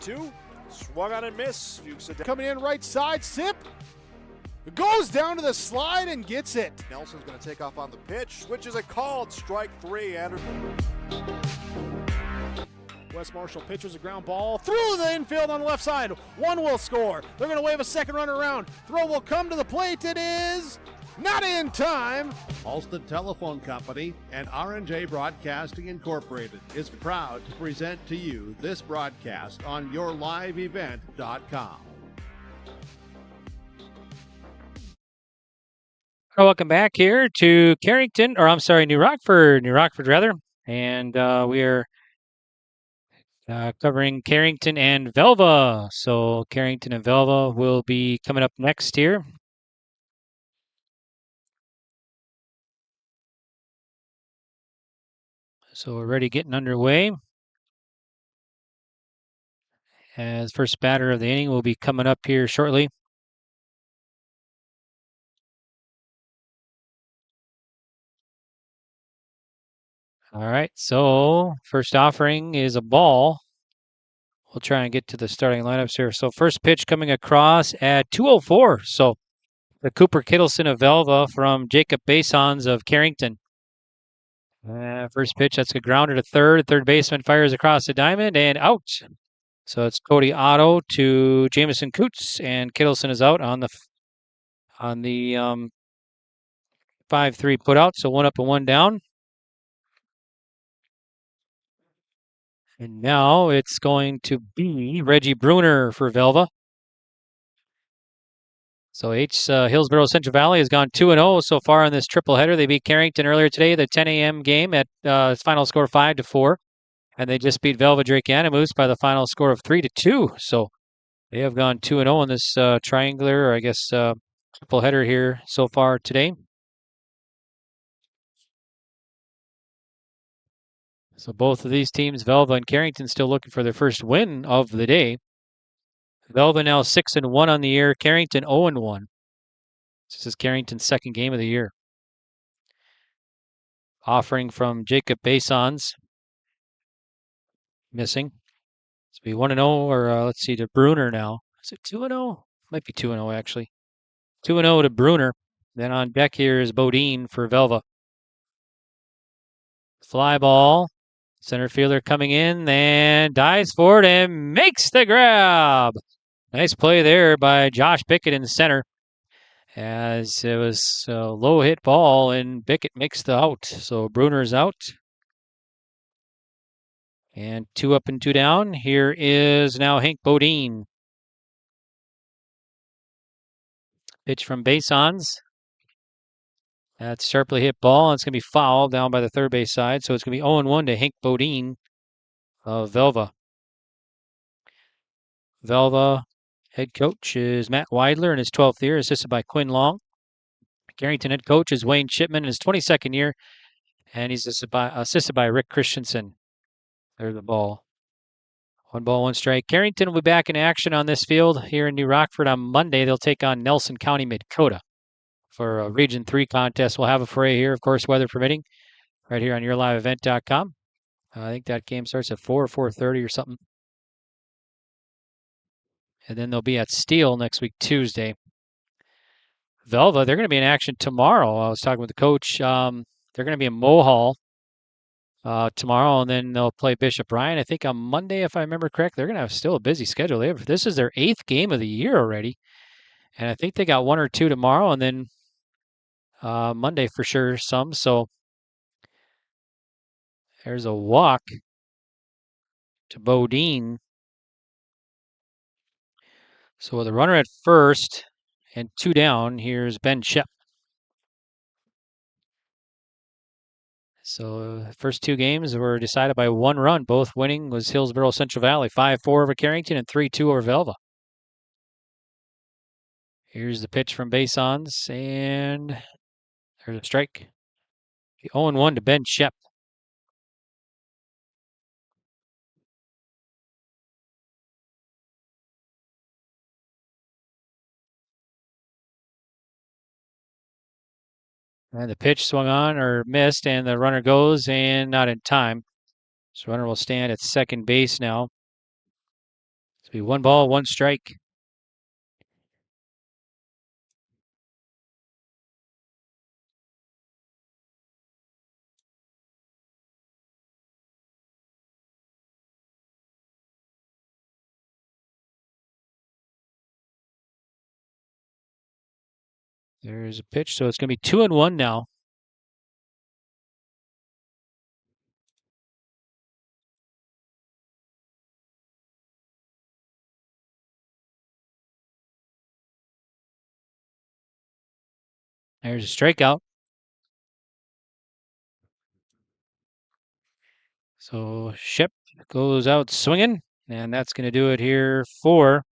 2. Swung on and missed. Coming in right side, Sip. Goes down to the slide and gets it. Nelson's going to take off on the pitch, which is a called strike 3. Wes Marshall pitches a ground ball through the infield on the left side. One will score. They're going to wave a second runner around. Throw will come to the plate. It is not in time. Ulster Telephone Company and R&J Broadcasting Incorporated is proud to present to you this broadcast on yourliveevent.com. Welcome back here to Carrington, or I'm sorry, New Rockford rather. And we are covering Carrington and Velva. So Carrington and Velva will be coming up next here. So we're already getting underway. As first batter of the inning will be coming up here shortly. All right, so first offering is a ball. We'll try and get to the starting lineups here. So first pitch coming across at 2:04. So the Cooper Kittleson of Velva from Jacob Basons of Carrington. First pitch, that's a grounder to third. Third baseman fires across the diamond and out. So it's Cody Otto to Jamison Coots, and Kittleson is out on the 5-3 put out. So 1 up and 1 down. And now it's going to be Reggie Bruner for Velva. So Hillsborough Central Valley has gone 2-0 so far in this triple header. They beat Carrington earlier today, the 10 a.m. game at its final score 5-4. And they just beat Velva Drake Animus by the final score of 3-2. So they have gone 2-0 in this triangular, or I guess triple header here so far today. So both of these teams, Velva and Carrington, still looking for their first win of the day. Velva now 6-1 on the year. Carrington 0-1. This is Carrington's second game of the year. Offering from Jacob Basons. Missing. So be 1-0, or let's see, to Bruner now. Is it 2-0? Might be 2-0 actually. 2-0 to Bruner. Then on deck here is Bodine for Velva. Fly ball. Center fielder coming in and dives forward and makes the grab. Nice play there by Josh Bickett in the center, as it was a low hit ball and Bickett makes the out. So Bruner's out. And 2 up and 2 down. Here is now Hank Bodine. Pitch from Basons. That's sharply hit ball, and it's going to be fouled down by the third base side. So it's going to be 0-1 to Hank Bodine of Velva. Velva head coach is Matt Weidler in his 12th year, assisted by Quinn Long. Carrington head coach is Wayne Chipman in his 22nd year, and he's assisted by Rick Christensen. There's the ball. 1 ball, 1 strike. Carrington will be back in action on this field here in New Rockford on Monday. They'll take on Nelson County Dakota for a Region 3 contest. We'll have a fray here, of course, weather permitting, right here on yourliveevent.com. I think that game starts at 4 or 4:30 or something. And then they'll be at Steele next week, Tuesday. Velva, they're going to be in action tomorrow. I was talking with the coach. They're going to be in Mohall tomorrow, and then they'll play Bishop Ryan, I think, on Monday, if I remember correct. They're going to have still a busy schedule. This is their 8th game of the year already. And I think they got 1 or 2 tomorrow, and then Monday for sure some. So there's a walk to Bodine. So with a runner at first and 2 down, here's Ben Shep. So first 2 games were decided by 1 run. Both winning was Hillsborough Central Valley, 5-4 over Carrington and 3-2 over Velva. Here's the pitch from Basons, and there's a strike. 0-1 to Ben Shep. And the pitch swung on or missed, and the runner goes and not in time. So runner will stand at second base now. be 1 ball, 1 strike. There's a pitch, so it's going to be 2-1 now. There's a strikeout. So Ship goes out swinging, and that's going to do it here for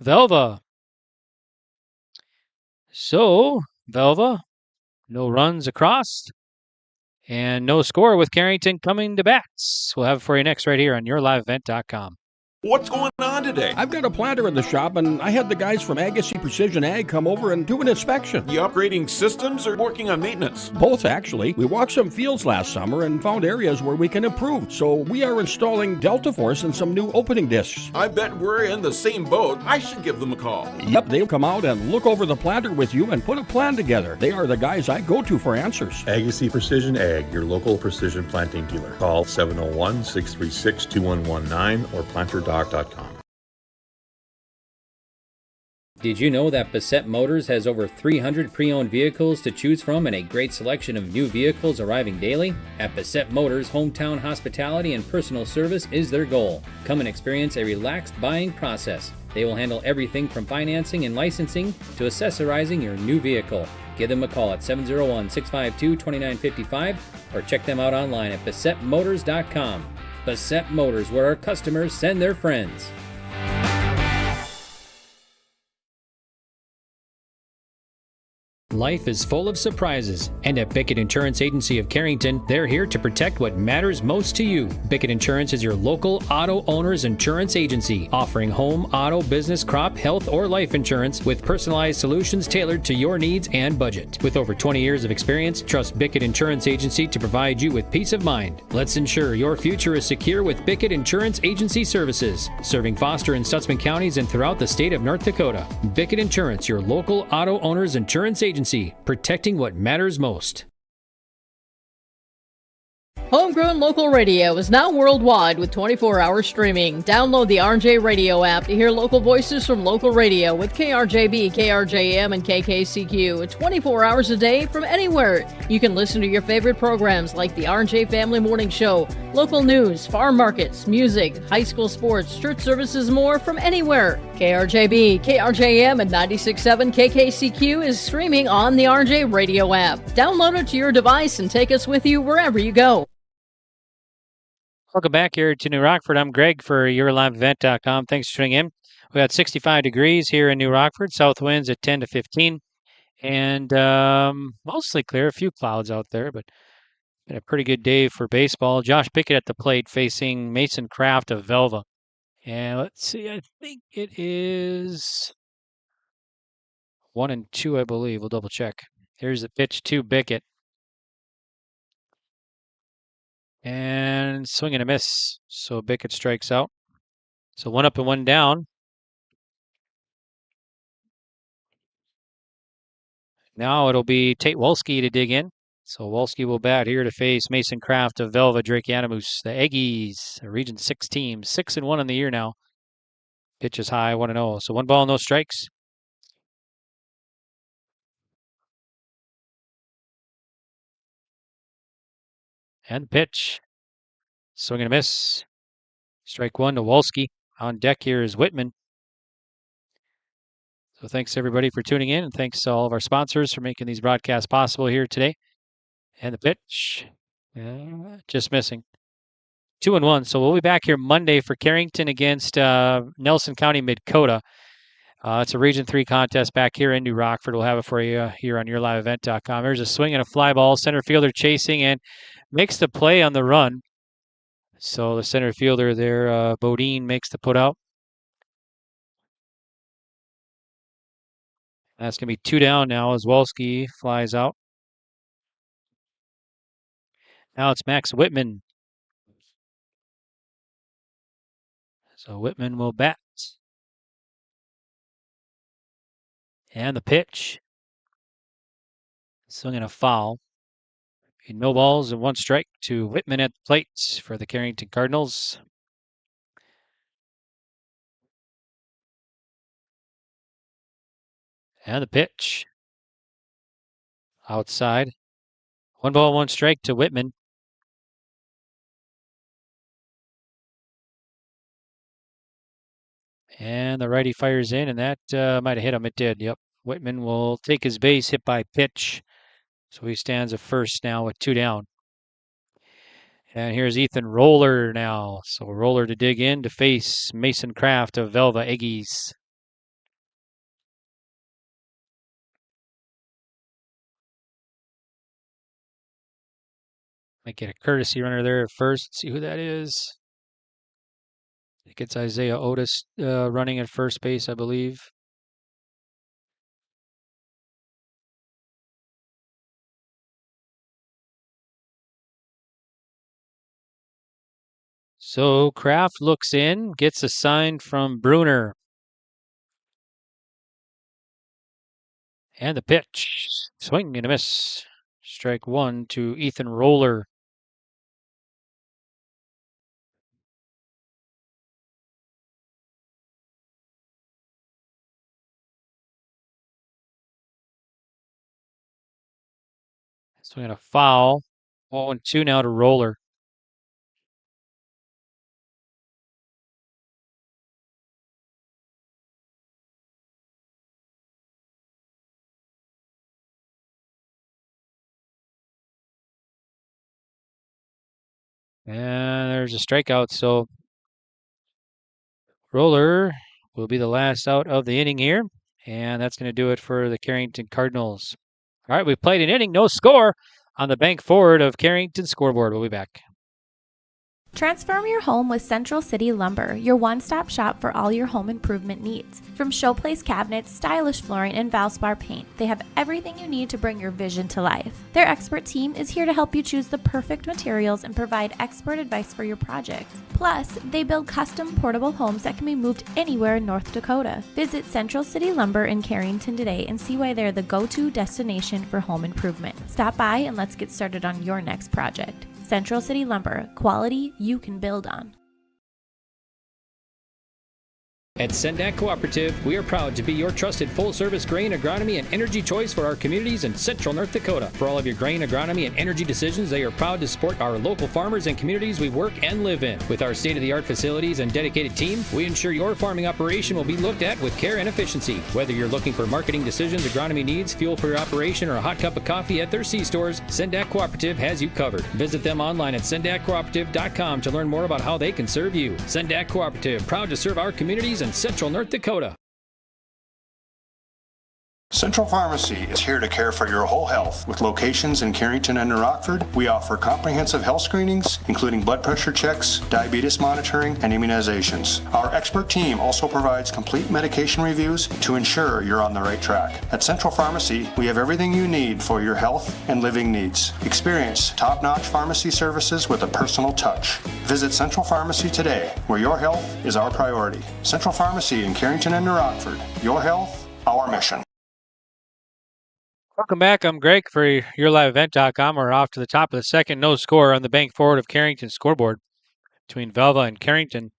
Velva. So, Velva, no runs across and no score with Carrington coming to bats. We'll have it for you next right here on yourliveevent.com. What's going on today? I've got a planter in the shop, and I had the guys from Agassi Precision Ag come over and do an inspection. You upgrading systems or working on maintenance? Both, actually. We walked some fields last summer and found areas where we can improve. So we are installing Delta Force and some new opening discs. I bet we're in the same boat. I should give them a call. Yep, they'll come out and look over the planter with you and put a plan together. They are the guys I go to for answers. Agassi Precision Ag, your local precision planting dealer. Call 701-636-2119 or planterdoc.com. Did you know that Bassett Motors has over 300 pre-owned vehicles to choose from and a great selection of new vehicles arriving daily? At Bassett Motors, hometown hospitality and personal service is their goal. Come and experience a relaxed buying process. They will handle everything from financing and licensing to accessorizing your new vehicle. Give them a call at 701-652-2955 or check them out online at BassettMotors.com. Bassett Motors, where our customers send their friends. Life is full of surprises, and at Bickett Insurance Agency of Carrington, they're here to protect what matters most to you. Bickett Insurance is your local auto owner's insurance agency, offering home, auto, business, crop, health, or life insurance with personalized solutions tailored to your needs and budget. With over 20 years of experience, trust Bickett Insurance Agency to provide you with peace of mind. Let's ensure your future is secure with Bickett Insurance Agency services, serving Foster and Stutzman counties and throughout the state of North Dakota. Bickett Insurance, your local auto owner's insurance agency, protecting what matters most. Homegrown local radio is now worldwide with 24-hour streaming. Download the RJ Radio app to hear local voices from local radio with KRJB, KRJM, and KKCQ 24 hours a day from anywhere. You can listen to your favorite programs like the RJ Family Morning Show, local news, farm markets, music, high school sports, church services, more from anywhere. KRJB, KRJM, and 96.7 KKCQ is streaming on the RJ Radio app. Download it to your device and take us with you wherever you go. Welcome back here to New Rockford. I'm Greg for yourliveevent.com. Thanks for tuning in. We got 65 degrees here in New Rockford. South winds at 10 to 15. And mostly clear. A few clouds out there, but been a pretty good day for baseball. Josh Pickett at the plate facing Mason Kraft of Velva. And let's see, I think it is 1 and 2, I believe. We'll double check. Here's the pitch to Pickett. And swing and a miss. So Bickett strikes out. So 1 up and 1 down. Now it'll be Tate Wolski to dig in. So Wolski will bat here to face Mason Kraft of Velva, Drake Yanamoose. The Aggies, a Region 6 team, 6-1 in the year now. Pitch is high, 1-0. So 1 ball, no strikes. And the pitch. Swing and a miss. Strike 1 to Wolski. On deck here is Whitman. So thanks everybody for tuning in, and thanks to all of our sponsors for making these broadcasts possible here today. And the pitch, just missing. 2-1. So we'll be back here Monday for Carrington against Nelson County Dakota. It's a Region 3 contest back here in New Rockford. We'll have it for you here on yourliveevent.com. There's a swing and a fly ball. Center fielder chasing and makes the play on the run. So the center fielder there, Bodine, makes the put out. That's going to be 2 down now as Wolski flies out. Now it's Max Whitman. So Whitman will bat. And the pitch. Swinging a foul. No balls and 1 strike to Whitman at the plate for the Carrington Cardinals. And the pitch. Outside. 1 ball, 1 strike to Whitman. And the righty fires in, and that might have hit him. It did, yep. Whitman will take his base hit by pitch. So he stands at first now with 2 down. And here's Ethan Roller now. So Roller to dig in to face Mason Kraft of Velva Aggies. Might get a courtesy runner there at first. Let's see who that is. I think it's Isaiah Otis running at first base, I believe. So Kraft looks in, gets a sign from Bruner. And the pitch. Swing and a miss. Strike 1 to Ethan Roller. Swing and a foul. 0-2 now to Roller. And there's a strikeout, so Roller will be the last out of the inning here. And that's going to do it for the Carrington Cardinals. All right, we played an inning, no score on the bank forward of Carrington scoreboard. We'll be back. Transform your home with Central City Lumber, your one-stop shop for all your home improvement needs. From showplace cabinets, stylish flooring, and Valspar paint, they have everything you need to bring your vision to life. Their expert team is here to help you choose the perfect materials and provide expert advice for your project. Plus, they build custom portable homes that can be moved anywhere in North Dakota. Visit Central City Lumber in Carrington today and see why they're the go-to destination for home improvement. Stop by and let's get started on your next project. Central City Lumber, quality you can build on. At Sendak Cooperative, we are proud to be your trusted full-service grain agronomy and energy choice for our communities in central North Dakota. For all of your grain agronomy and energy decisions, they are proud to support our local farmers and communities we work and live in. With our state-of-the-art facilities and dedicated team, we ensure your farming operation will be looked at with care and efficiency. Whether you're looking for marketing decisions, agronomy needs, fuel for your operation, or a hot cup of coffee at their C-stores, Sendak Cooperative has you covered. Visit them online at sendakcooperative.com to learn more about how they can serve you. Sendak Cooperative, proud to serve our communities in central North Dakota. Central Pharmacy is here to care for your whole health. With locations in Carrington and New Rockford, we offer comprehensive health screenings, including blood pressure checks, diabetes monitoring, and immunizations. Our expert team also provides complete medication reviews to ensure you're on the right track. At Central Pharmacy, we have everything you need for your health and living needs. Experience top-notch pharmacy services with a personal touch. Visit Central Pharmacy today, where your health is our priority. Central Pharmacy in Carrington and New Rockford. Your health, our mission. Welcome back. I'm Greg for YourLiveEvent.com. We're off to the top of the second. No score on the bank forward of Carrington scoreboard between Velva and Carrington.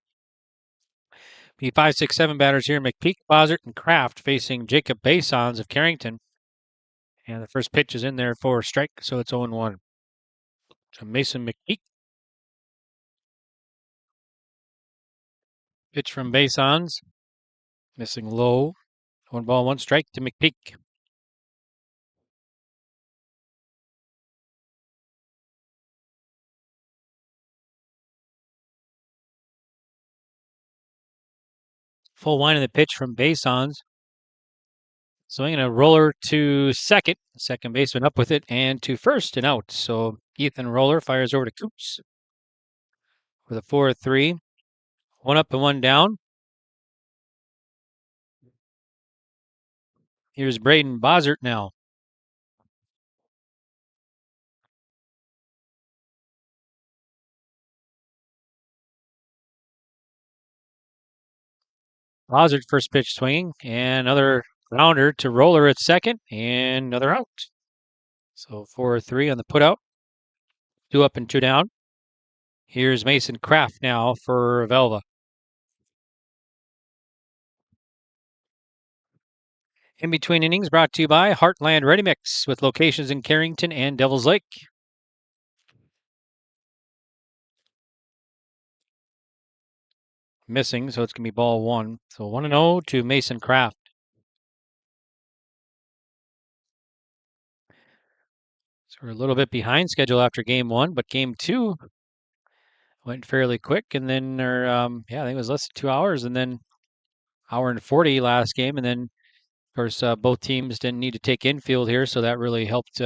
The 5, 6, 7 batters here. McPeak, Bossert, and Kraft facing Jacob Basons of Carrington. And the first pitch is in there for a strike, so it's 0-1. So Mason McPeak. Pitch from Basons. Missing low. 1 ball, 1 strike to McPeak. Full wind of the pitch from Basons. Swinging a roller to second. Second baseman up with it and to first and out. So Ethan Roller fires over to Coops with a 4-3. 1 up and 1 down. Here's Braden Bossert now. Lazard first pitch swinging, and another grounder to Roller at second, and another out. So 4-3 on the putout. 2 up and 2 down. Here's Mason Kraft now for Velva. In between innings brought to you by Heartland Ready Mix with locations in Carrington and Devil's Lake. Missing, so it's going to be ball 1. So 1-0 to Mason Kraft. So we're a little bit behind schedule after game 1, but game 2 went fairly quick. And then, I think it was less than 2 hours, and then hour and 40 last game. And then, of course, both teams didn't need to take infield here, so that really helped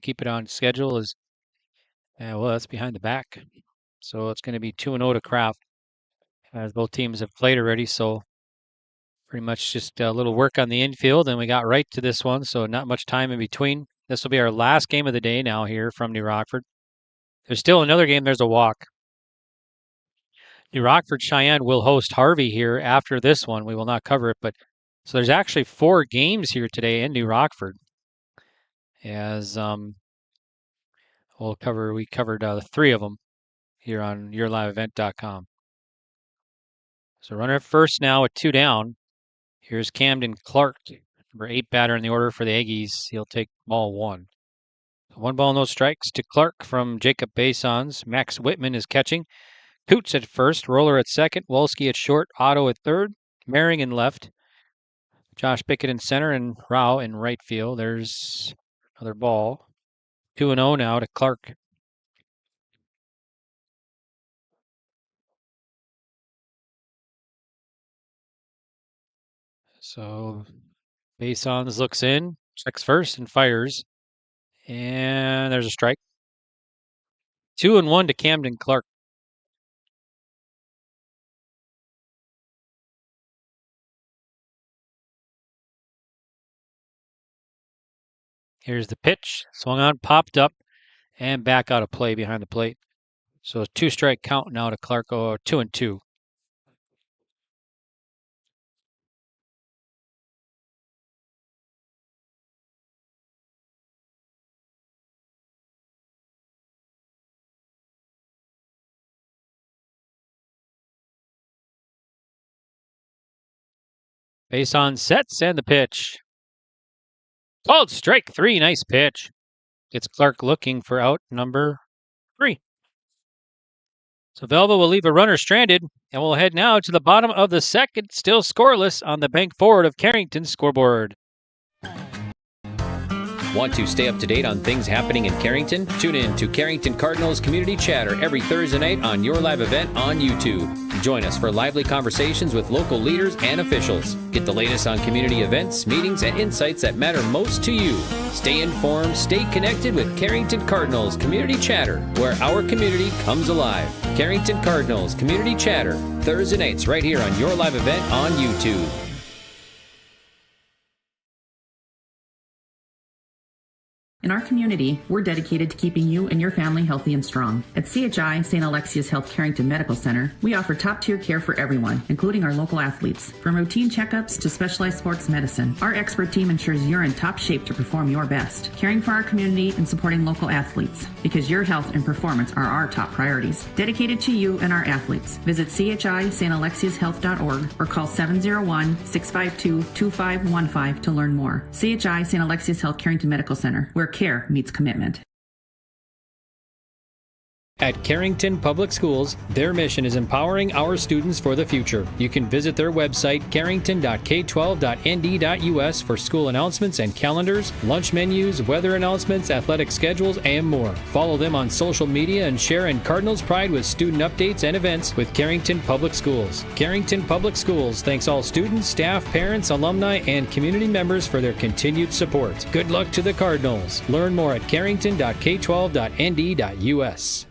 keep it on schedule. That's behind the back. So it's going to be 2-0 to Kraft, as both teams have played already. So pretty much just a little work on the infield, and we got right to this one, so not much time in between. This will be our last game of the day now here from New Rockford. There's still another game. There's a walk. New Rockford Cheyenne will host Harvey here after this one. We will not cover it, but so there's actually 4 games here today in New Rockford. As we covered 3 of them here on yourliveevent.com. So runner at first now with 2 down. Here's Camden Clark, number 8 batter in the order for the Aggies. He'll take ball 1. 1 ball, no strikes to Clark from Jacob Basons. Max Whitman is catching. Coots at first, Roller at second, Wolski at short, Otto at third, Mehring in left, Josh Pickett in center, and Rao in right field. There's another ball. 2-0 now to Clark. So Basons looks in, checks first, and fires. And there's a strike. 2-1 to Camden Clark. Here's the pitch. Swung on, popped up, and back out of play behind the plate. So a 2-strike count now to Clark, 2-2. Base on sets and the pitch. Called strike 3. Nice pitch. Gets Clark looking for out number 3. So Velva will leave a runner stranded, and we'll head now to the bottom of the second, still scoreless on the bank forward of Carrington's scoreboard. Want to stay up to date on things happening in Carrington? Tune in to Carrington Cardinals Community Chatter every Thursday night on Your Live Event on YouTube. Join us for lively conversations with local leaders and officials. Get the latest on community events, meetings, and insights that matter most to you. Stay informed, stay connected with Carrington Cardinals Community Chatter, where our community comes alive. Carrington Cardinals Community Chatter, Thursday nights right here on Your Live Event on YouTube. In our community, we're dedicated to keeping you and your family healthy and strong. At CHI St. Alexius Health Carrington Medical Center, we offer top-tier care for everyone, including our local athletes. From routine checkups to specialized sports medicine, our expert team ensures you're in top shape to perform your best, caring for our community and supporting local athletes, because your health and performance are our top priorities. Dedicated to you and our athletes. Visit chistalexiushealth.org or call 701-652-2515 to learn more. CHI St. Alexius Health Carrington Medical Center, where care meets commitment. At Carrington Public Schools, their mission is empowering our students for the future. You can visit their website, carrington.k12.nd.us, for school announcements and calendars, lunch menus, weather announcements, athletic schedules, and more. Follow them on social media and share in Cardinals pride with student updates and events with Carrington Public Schools. Carrington Public Schools thanks all students, staff, parents, alumni, and community members for their continued support. Good luck to the Cardinals. Learn more at carrington.k12.nd.us.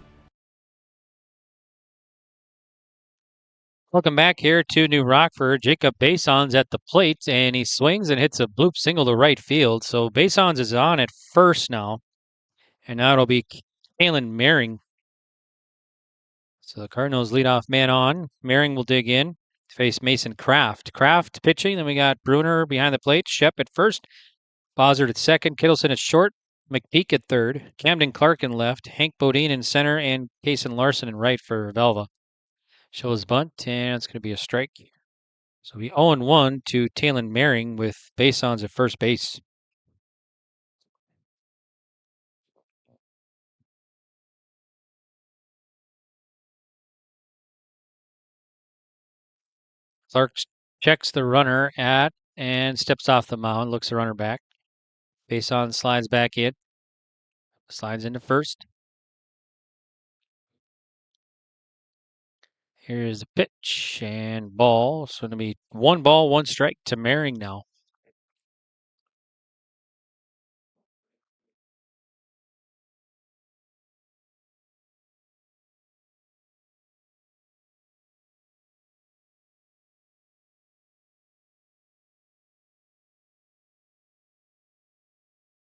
Welcome back here to New Rockford. Jacob Basons at the plate, and he swings and hits a bloop single to right field. So Basons is on at first now, and now it'll be Kalen Mehring. So the Cardinals leadoff man on. Mehring will dig in. face Mason Kraft. Kraft pitching, then we got Bruner behind the plate, Shep at first, Bozzard at second, Kittleson at short, McPeak at third, Camden Clark in left, Hank Bodine in center, and Kason Larson in right for Velva. Shows bunt, and it's going to be a strike. So we 0-1 to Talon Maring with Basons at first base. Clark checks the runner at and steps off the mound, looks the runner back. Bason slides back in, slides into first. Here's the pitch and ball. So it'll be 1 ball, 1 strike to Maring now.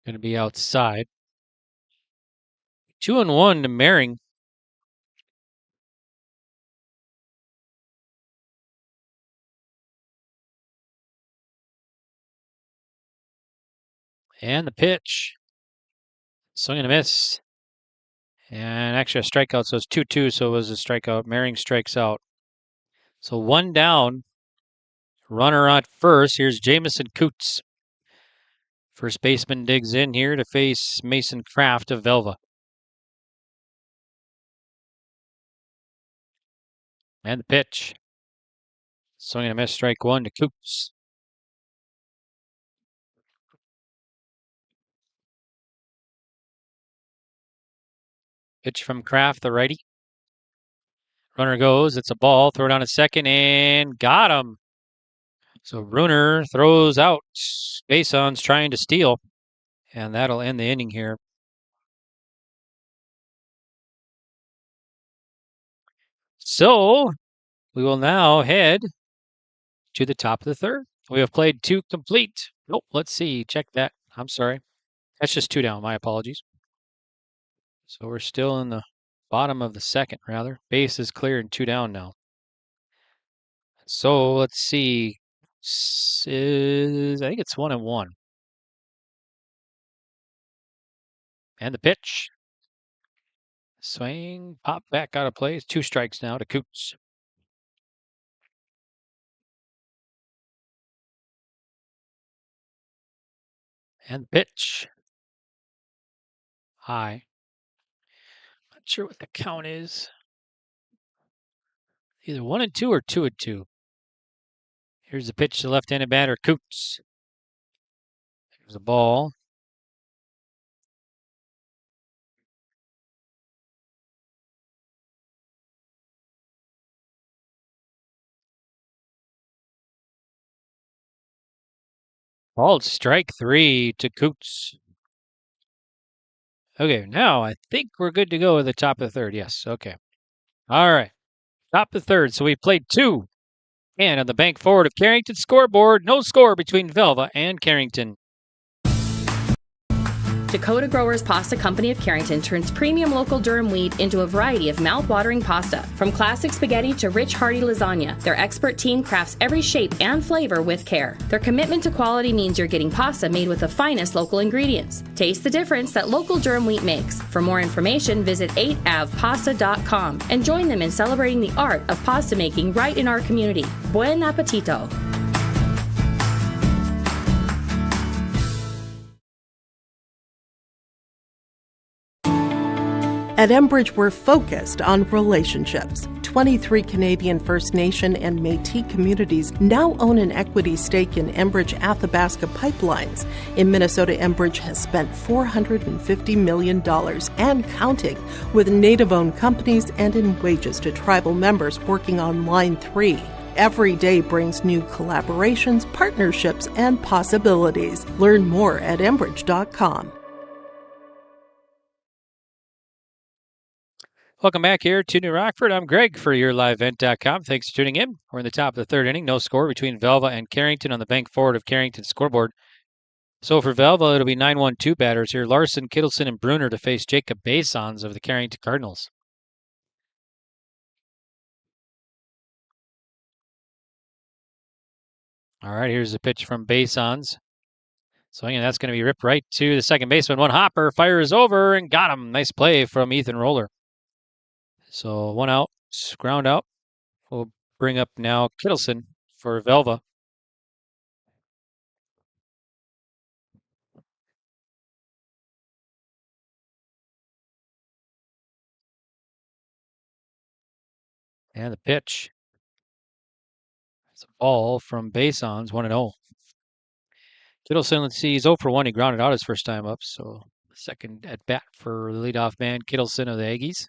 Going to be outside. 2-1 to Maring. And the pitch. Swing and a miss. And actually a strikeout, so it's 2-2, so it was a strikeout. Maring strikes out. So 1 down. Runner on first. Here's Jamison Coots. First baseman digs in here to face Mason Kraft of Velva. And the pitch. Swing and a miss, strike 1 to Coots. Pitch from Kraft, the righty. Runner goes. It's a ball. Throw down at second and got him. So Bruner throws out. Bason's trying to steal. And that'll end the inning here. So we will now head to the top of the third. We have played 2 complete. Nope, let's see. Check that. I'm sorry. That's just 2 down. My apologies. So we're still in the bottom of the second, rather. Base is clear and 2 down now. So let's see. I think it's 1-1. And the pitch. Swing, pop back out of play. 2 strikes now to Coots. And the pitch. High. Not sure what the count is. Either 1-2 or 2-2. Here's the pitch to left-handed batter, Coots. There's a ball. Ball strike 3 to Coots. Okay, now I think we're good to go at the top of the third. Yes, okay. All right. Top of the third. So we played 2. And on the bank forward of Carrington scoreboard, no score between Velva and Carrington. Dakota Growers Pasta Company of Carrington turns premium local durum wheat into a variety of mouth-watering pasta. From classic spaghetti to rich, hearty lasagna, their expert team crafts every shape and flavor with care. Their commitment to quality means you're getting pasta made with the finest local ingredients. Taste the difference that local durum wheat makes. For more information, visit 8avpasta.com and join them in celebrating the art of pasta making right in our community. Buen appetito! At Enbridge, we're focused on relationships. 23 Canadian First Nation and Métis communities now own an equity stake in Enbridge Athabasca Pipelines. In Minnesota, Enbridge has spent $450 million and counting with Native-owned companies and in wages to tribal members working on Line 3. Every day brings new collaborations, partnerships, and possibilities. Learn more at Enbridge.com. Welcome back here to New Rockford. I'm Greg for YourLiveEvent.com. Thanks for tuning in. We're in the top of the third inning. No score between Velva and Carrington on the bank forward of Carrington's scoreboard. So for Velva, it'll be 9-1-2 batters here. Larson, Kittleson, and Bruner to face Jacob Basons of the Carrington Cardinals. All right, here's the pitch from Basons. Swinging, that's going to be ripped right to the second baseman. One hopper, fires over, and got him. Nice play from Ethan Roller. So 1 out, ground out. We'll bring up now Kittleson for Velva. And the pitch. It's a ball from Basons, 1-0. Kittleson, let's see, he's 0 for 1. He grounded out his first time up, so second at bat for the leadoff man, Kittleson of the Aggies.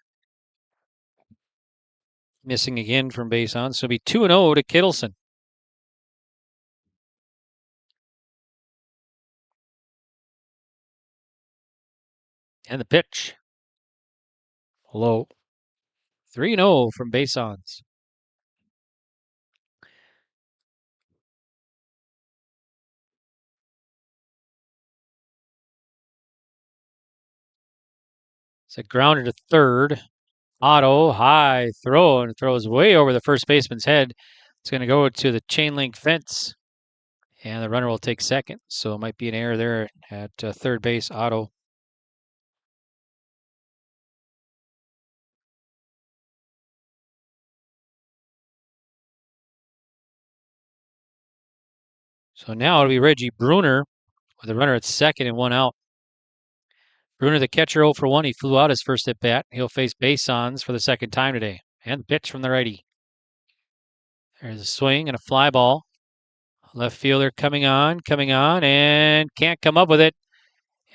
Missing again from Basons, so it'll be 2-0 to Kittleson. And the pitch. Low. 3-0 from Basons. It's a grounder to third. Otto, high throw, and throws way over the first baseman's head. It's going to go to the chain link fence, and the runner will take second. So it might be an error there at third base, Otto. So now it'll be Reggie Bruner with a runner at second and 1 out. Bruner, the catcher, 0 for 1. He flew out his first at bat. He'll face Basons for the second time today. And the pitch from the righty. There's a swing and a fly ball. Left fielder coming on, and can't come up with it.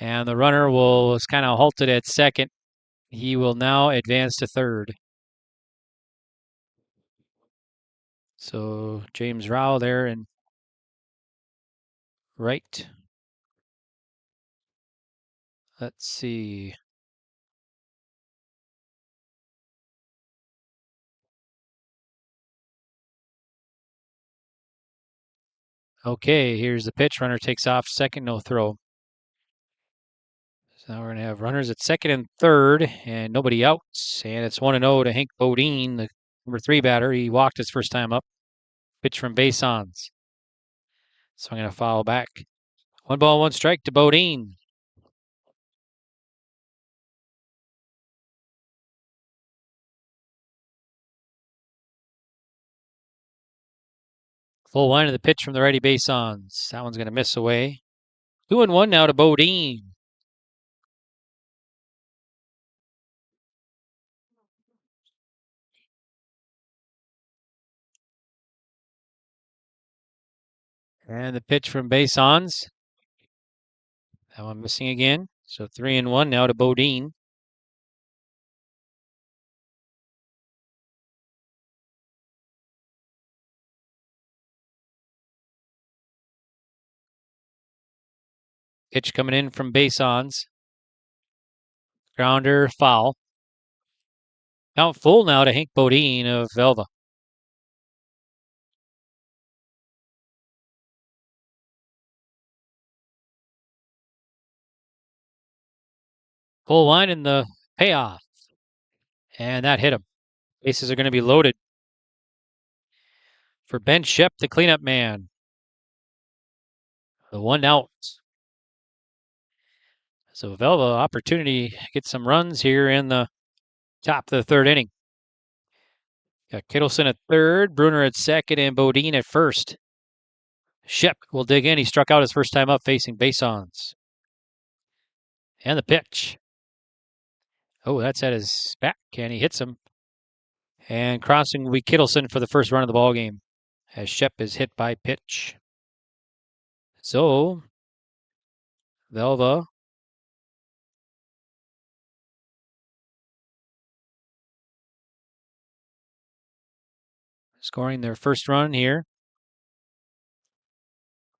And the runner was kind of halted at second. He will now advance to third. So James Rao there in right. Let's see. Okay, here's the pitch. Runner takes off second, no throw. So now we're going to have runners at second and third, and nobody out. And it's 1-0 to Hank Bodine, the number 3 batter. He walked his first time up. Pitch from Basons. So I'm going to foul back. 1 ball, 1 strike to Bodine. Full line of the pitch from the righty Basons. That one's going to miss away. 2-1 now to Bodine. And the pitch from Basons. That one missing again. So 3-1 now to Bodine. Pitch coming in from Basons. Grounder, foul. Count full now to Hank Bodine of Velva. Full line in the payoff. And that hit him. Bases are going to be loaded for Ben Shep, the cleanup man. The 1 out. So Velva, opportunity to get some runs here in the top of the 3rd inning. Got Kittleson at third, Bruner at second, and Bodine at first. Shep will dig in. He struck out his first time up facing Basons. And the pitch. Oh, that's at his back, and he hits him. And crossing will be Kittleson for the first run of the ball game, as Shep is hit by pitch. So, Velva scoring their first run here.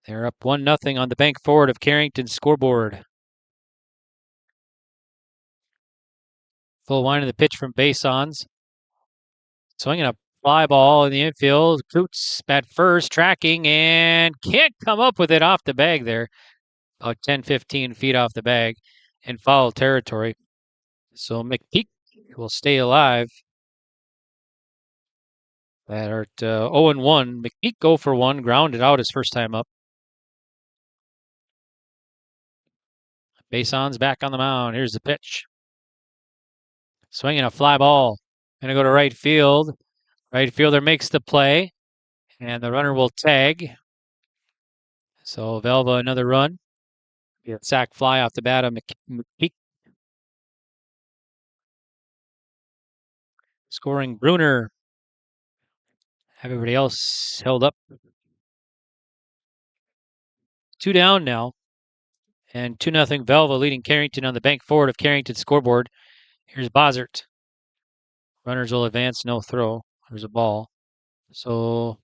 They're up 1-0 on the bank forward of Carrington's scoreboard. Full line of the pitch from Basons. Swinging a fly ball in the infield. Coots at first, tracking, and can't come up with it off the bag there. About 10-15 feet off the bag in foul territory. So McPeak will stay alive. that are at 0-1. McPeak go for one, grounded out his first time up. Bason's back on the mound. Here's the pitch. Swinging a fly ball. Going to go to right field. Right fielder makes the play, and the runner will tag. So Velva another run. Be a sac fly off the bat of McPeak. Scoring Bruner. Everybody else held up. 2 down now. And 2-0 Velva leading Carrington on the bank forward of Carrington's scoreboard. Here's Bossert. Runners will advance, no throw. There's a ball. So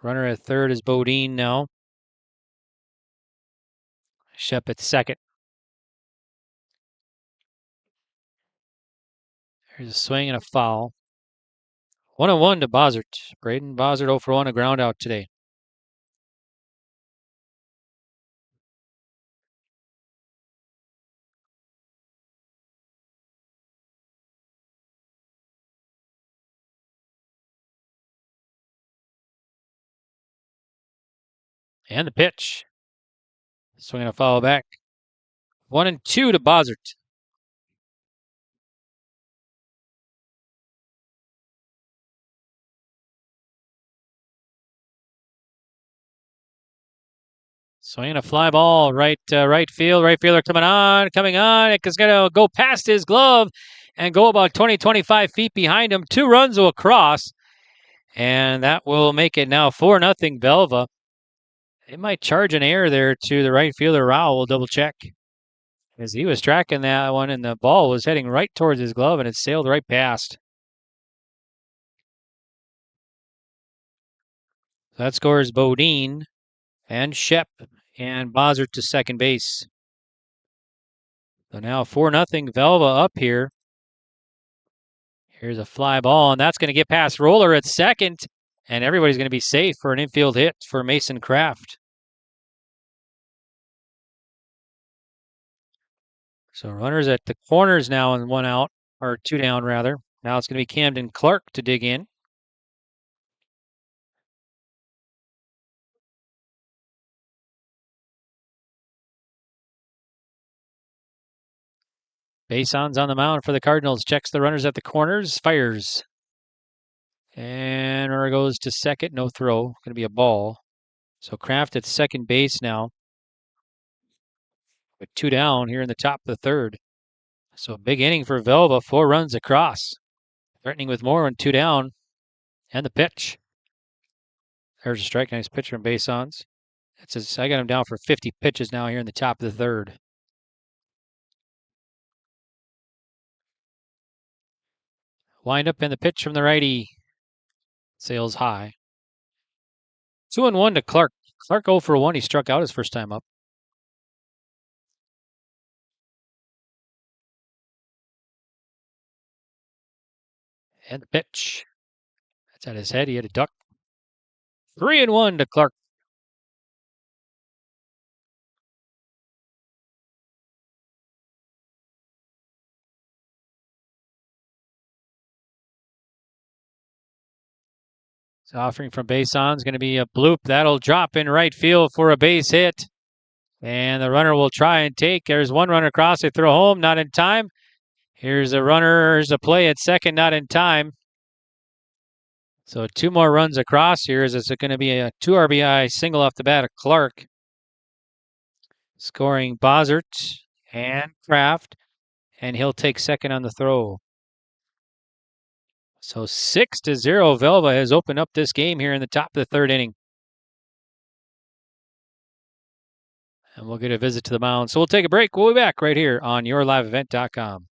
runner at third is Bodine now. Shep at second. Here's a swing and a foul. 1-1 to Bossert. Braden Bossert 0 for 1, a ground out today. And the pitch. Swinging a foul back. 1-2 to Bossert. Swinging a fly ball, right field. Right fielder coming on. It's going to go past his glove and go about 20-25 feet behind him. 2 runs will across, and that will make it now 4-0 Velva. They might charge an error there to the right fielder, Rowell. We'll double check. As he was tracking that one, and the ball was heading right towards his glove, and it sailed right past. That scores Bodine and Shep and Bossert to second base. So now 4-0 Velva up here. Here's a fly ball, and that's going to get past Roller at second, and everybody's going to be safe for an infield hit for Mason Kraft. So runners at the corners now and 1 out, or 2 down rather. Now it's going to be Camden Clark to dig in. Bason's on the mound for the Cardinals. Checks the runners at the corners. Fires. And runner goes to second. No throw. Going to be a ball. So Kraft at second base now. With 2 down here in the top of the third. So a big inning for Velva. 4 runs across. Threatening with more and 2 down. And the pitch. There's a strike. Nice pitch from Bason's. I got him down for 50 pitches now here in the top of the third. Wind up in the pitch from the righty. Sails high. 2-1 to Clark. Clark 0 for 1. He struck out his first time up. And the pitch. That's at his head. He had a duck. 3-1 to Clark. So offering from Bason's going to be a bloop. That'll drop in right field for a base hit. And the runner will try and take. There's one runner across. They throw home. Not in time. Here's a runner. Here's a play at second. Not in time. So 2 more runs across here. Is it's going to be a 2 RBI single off the bat of Clark. Scoring Bossert and Kraft. And he'll take second on the throw. So 6-0, Velva has opened up this game here in the top of the third inning. And we'll get a visit to the mound. So we'll take a break. We'll be back right here on YourLiveEvent.com.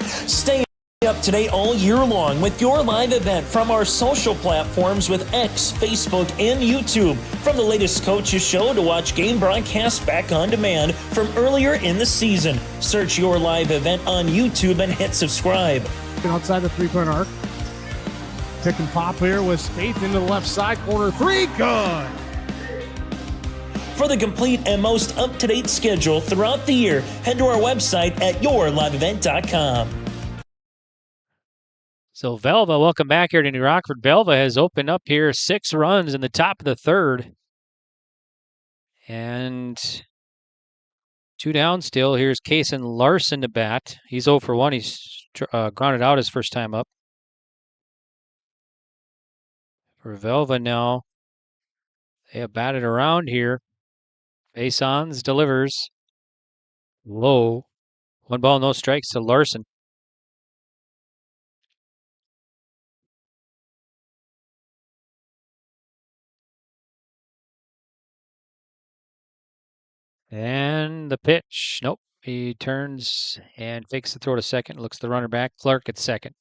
Stay up to date all year long with Your Live Event from our social platforms with X, Facebook, and YouTube. From the latest coaches show to watch game broadcasts back on demand from earlier in the season. Search Your Live Event on YouTube and hit subscribe. Outside the 3-point arc. Pick and pop here with Spaeth into the left side corner. 3, good. For the complete and most up-to-date schedule throughout the year, head to our website at yourliveevent.com. So Velva, welcome back here to New Rockford. Velva has opened up here 6 runs in the top of the third. And 2 down still. Here's Kason Larson to bat. He's 0 for 1. He's grounded out his first time up. For Velva now, they have batted around here. Basons delivers. Low. 1 ball, no strikes to Larson. And the pitch. Nope. He turns and fakes the throw to second. Looks the runner back. Clark at second.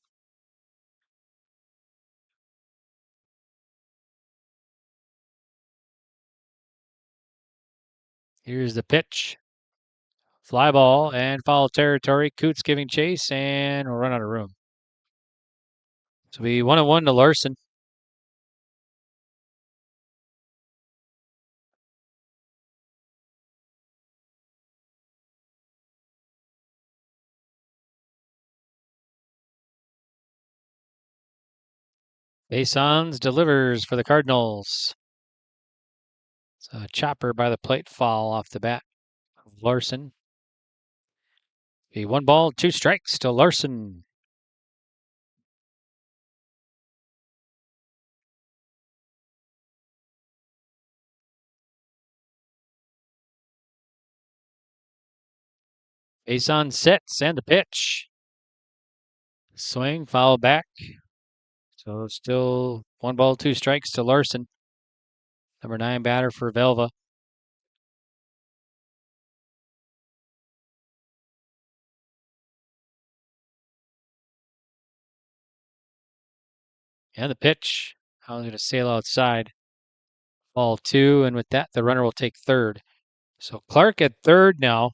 Here's the pitch. Fly ball and foul territory. Coots giving chase and we'll run out of room. So we 1-1 to Larson. Basons delivers for the Cardinals. It's a chopper by the plate, foul off the bat of Larson. Be 1 ball, 2 strikes to Larson. Bason sets and the pitch. Swing, foul back. So still 1 ball, 2 strikes to Larson. Number 9 batter for Velva. And the pitch. I was going to sail outside. Ball 2, and with that, the runner will take third. So Clark at third now.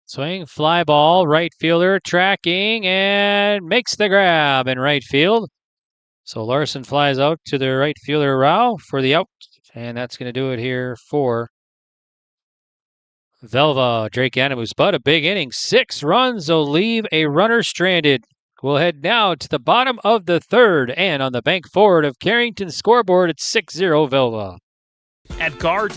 Swing, fly ball, right fielder tracking and makes the grab in right field. So Larson flies out to the right fielder Rao for the out. And that's going to do it here for Velva. Drake Animus, but a big inning. 6 runs will leave a runner stranded. We'll head now to the bottom of the third. And on the bank forward of Carrington's scoreboard, it's 6-0 Velva. At Gar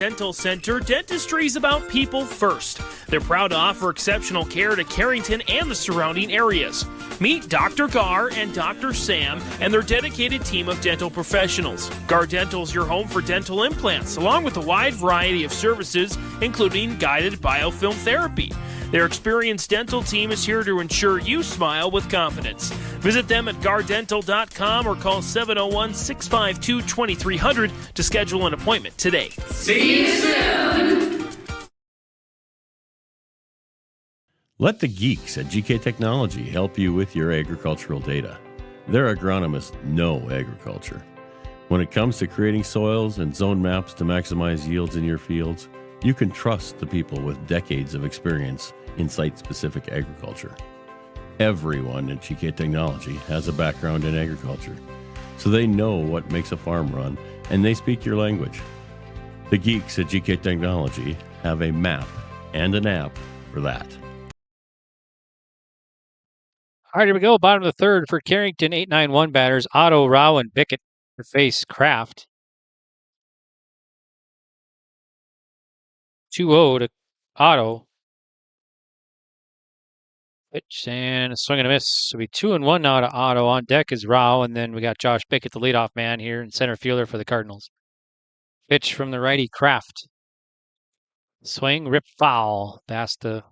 Dental Center, dentistry is about people first. They're proud to offer exceptional care to Carrington and the surrounding areas. Meet Dr. Gar and Dr. Sam and their dedicated team of dental professionals. Gar Dental is your home for dental implants, along with a wide variety of services, including guided biofilm therapy. Their experienced dental team is here to ensure you smile with confidence. Visit them at gardental.com or call 701-652-2300 to schedule an appointment today. See you soon! Let the geeks at GK Technology help you with your agricultural data. Their agronomists know agriculture. When it comes to creating soils and zone maps to maximize yields in your fields, you can trust the people with decades of experience in site-specific agriculture. Everyone at GK Technology has a background in agriculture, so they know what makes a farm run, and they speak your language. The geeks at GK Technology have a map and an app for that. All right, here we go. Bottom of the third for Carrington. 8-9-1 batters. Otto, Rao, and Bickett to face Kraft. 2-0 to Otto. Pitch and a swing and a miss. So we 2-1 now to Otto. On deck is Rao, and then we got Josh Bickett, the leadoff man here, in center fielder for the Cardinals. Pitch from the righty, Kraft. Swing, rip, foul, past the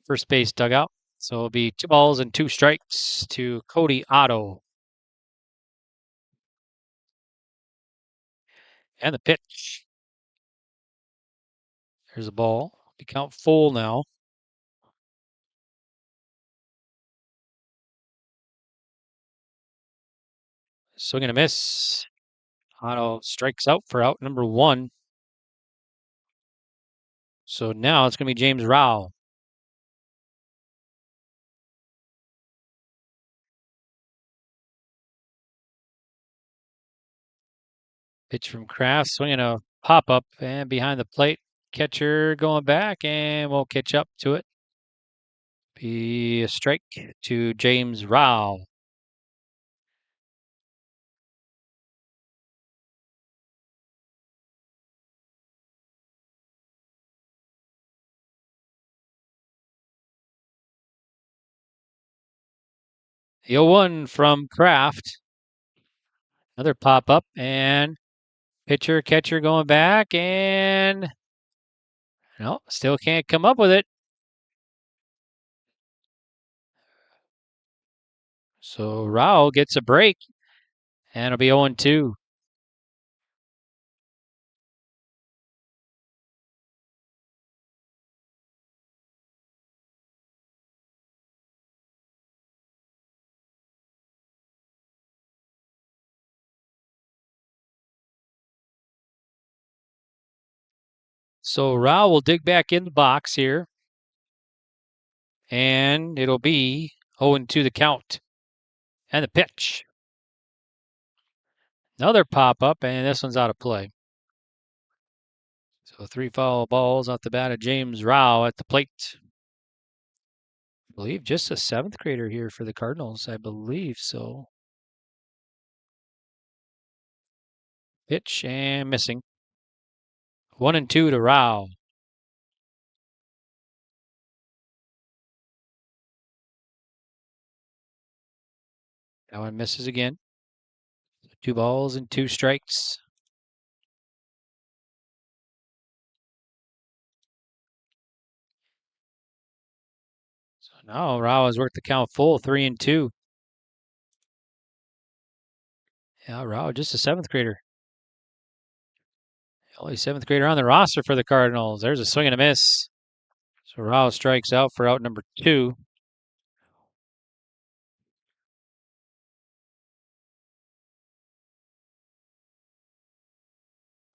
first base dugout. So it'll be 2 balls and 2 strikes to Cody Otto. And the pitch. There's a ball. We count full now. Swing and a miss. Otto strikes out for out number 1. So now it's going to be James Rao. Pitch from Kraft, swinging a pop-up and behind the plate. Catcher going back and we'll catch up to it. Be a strike to James Rao. The 0-1 from Kraft. Another pop-up and pitcher, catcher going back and no, still can't come up with it. So Rao gets a break and it'll be 0-2. So Rao will dig back in the box here. And it'll be 0-2 the count. And the pitch. Another pop-up, and this one's out of play. So 3 foul balls off the bat of James Rao at the plate. I believe just a 7th grader here for the Cardinals. I believe so. Pitch and missing. 1-2 to Rao. That one misses again. 2 balls and 2 strikes. So now Rao has worked the count full, 3-2. Yeah, Rao, just a 7th grader. Only 7th grader on the roster for the Cardinals. There's a swing and a miss. So Rao strikes out for out number 2.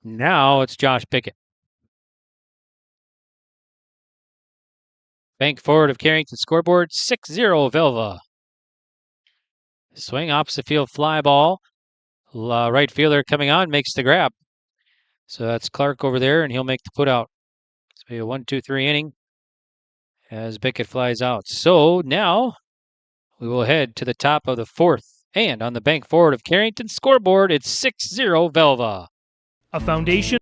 Now it's Josh Pickett. Bank forward of Carrington scoreboard, 6-0 Velva. Swing opposite field fly ball. Right fielder coming on makes the grab. So that's Clark over there, and he'll make the put out. It's be a 1-2-3 inning as Pickett flies out. So now we will head to the top of the 4th. And on the bank forward of Carrington scoreboard, it's 6-0 Velva. A foundation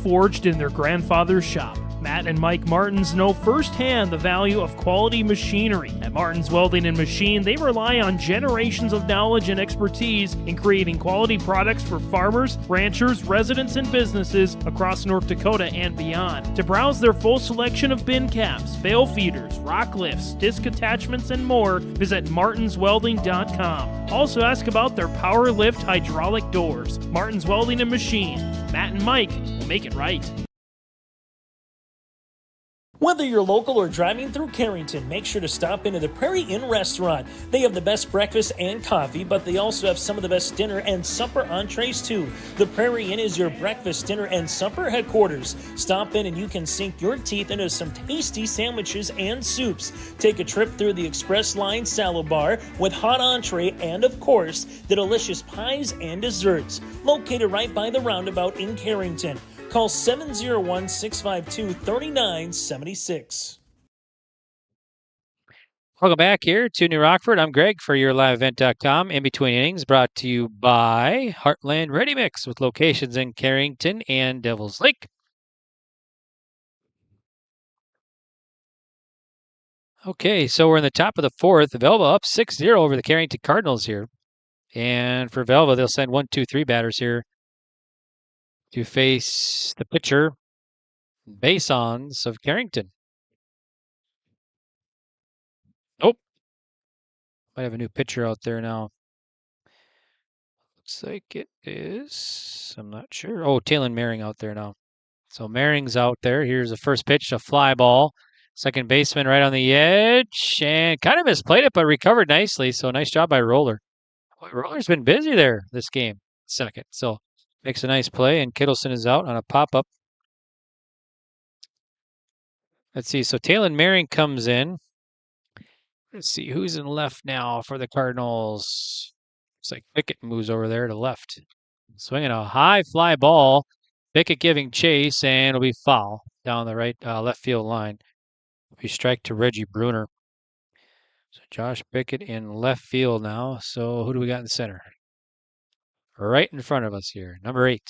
forged in their grandfather's shop. Matt and Mike Martins know firsthand the value of quality machinery. At Martins Welding and Machine, they rely on generations of knowledge and expertise in creating quality products for farmers, ranchers, residents, and businesses across North Dakota and beyond. To browse their full selection of bin caps, bale feeders, rock lifts, disc attachments, and more, visit martinswelding.com. Also ask about their power lift hydraulic doors. Martins Welding and Machine. Matt and Mike will make it right. Whether you're local or driving through Carrington, make sure to stop into the Prairie Inn restaurant. They have the best breakfast and coffee, but they also have some of the best dinner and supper entrees too. The Prairie Inn is your breakfast, dinner, and supper headquarters. Stop in and you can sink your teeth into some tasty sandwiches and soups. Take a trip through the Express Line Salad Bar with hot entree and, of course, the delicious pies and desserts. Located right by the roundabout in Carrington. Call 701-652-3976. Welcome back here to New Rockford. I'm Greg for your liveevent.com. In Between Innings brought to you by Heartland Ready Mix with locations in Carrington and Devils Lake. Okay, so we're in the top of the 4th. Velva up 6-0 over the Carrington Cardinals here. And for Velva, they'll send 1-2-3 batters here to face the pitcher, Basons of Carrington. Nope. Might have a new pitcher out there now. Looks like it is. I'm not sure. Oh, Talon Maring out there now. So Maring's out there. Here's the first pitch, a fly ball. Second baseman right on the edge. And kind of misplayed it, but recovered nicely. So nice job by Roller. Boy, Roller's been busy there this game. Second. So makes a nice play, and Kittleson is out on a pop-up. Let's see. So Talon Maring comes in. Let's see who's in left now for the Cardinals. Looks like Pickett moves over there to left. Swinging a high fly ball. Pickett giving chase, and it'll be foul down the right left field line. We strike to Reggie Bruner. So Josh Pickett in left field now. So who do we got in center? Right in front of us here, number 8.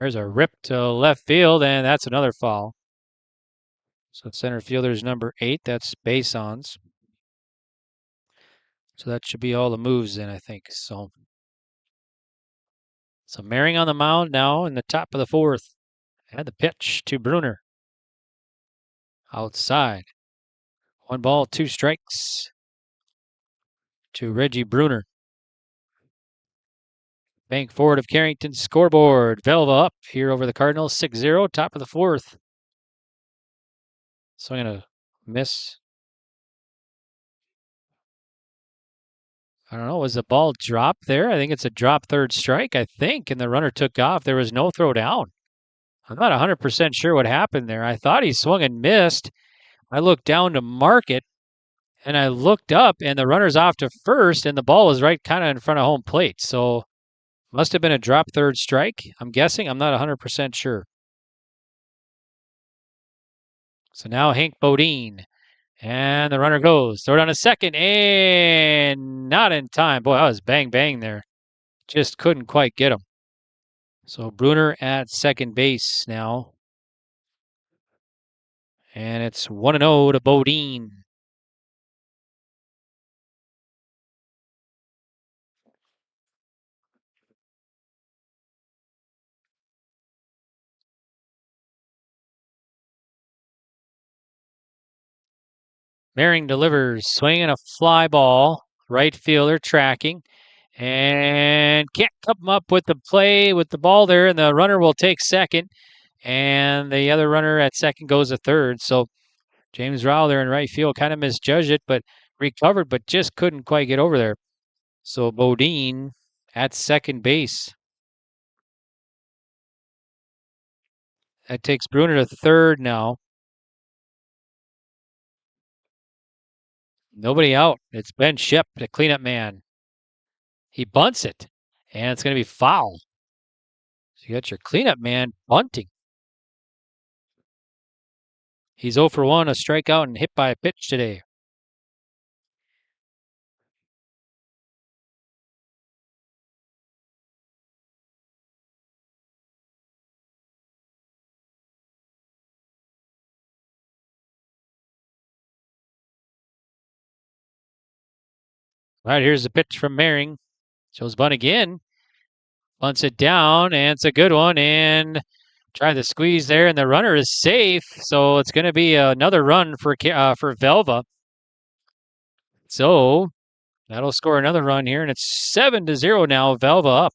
There's a rip to left field, and that's another foul. So center fielder's number 8. That's Basons. So that should be all the moves in, I think. So Maring on the mound now in the top of the 4th. And the pitch to Bruner. Outside. 1 ball, 2 strikes to Reggie Bruner. Bank forward of Carrington's scoreboard. Velva up here over the Cardinals, 6-0, top of the 4th. Swinging a miss. I don't know, was the ball dropped there? I think it's a drop third strike, I think, and the runner took off. There was no throw down. I'm not 100% sure what happened there. I thought he swung and missed. I looked down to mark it, and I looked up, and the runner's off to first, and the ball was right kind of in front of home plate. So must have been a drop third strike, I'm guessing. I'm not 100% sure. So now Hank Bodine. And the runner goes. Throw down a second, and not in time. Boy, that was bang, bang there. Just couldn't quite get him. So Bruner at second base now. And it's 1-0 to Bodine. Maring delivers, swinging a fly ball. Right fielder tracking. And can't come up with the play with the ball there. And the runner will take second. And the other runner at second goes to third. So James Rowell there in right field kind of misjudged it, but recovered, but just couldn't quite get over there. So Bodine at second base. That takes Bruner to third now. Nobody out. It's Ben Shep, the cleanup man. He bunts it, and it's going to be foul. So you got your cleanup man bunting. He's 0 for 1, a strikeout, and hit by a pitch today. All right, here's the pitch from Maring. Shows bunt again. Bunts it down, and it's a good one. And try the squeeze there, and the runner is safe. So it's going to be another run for Velva. So that'll score another run here, and it's 7-0 now. Velva up.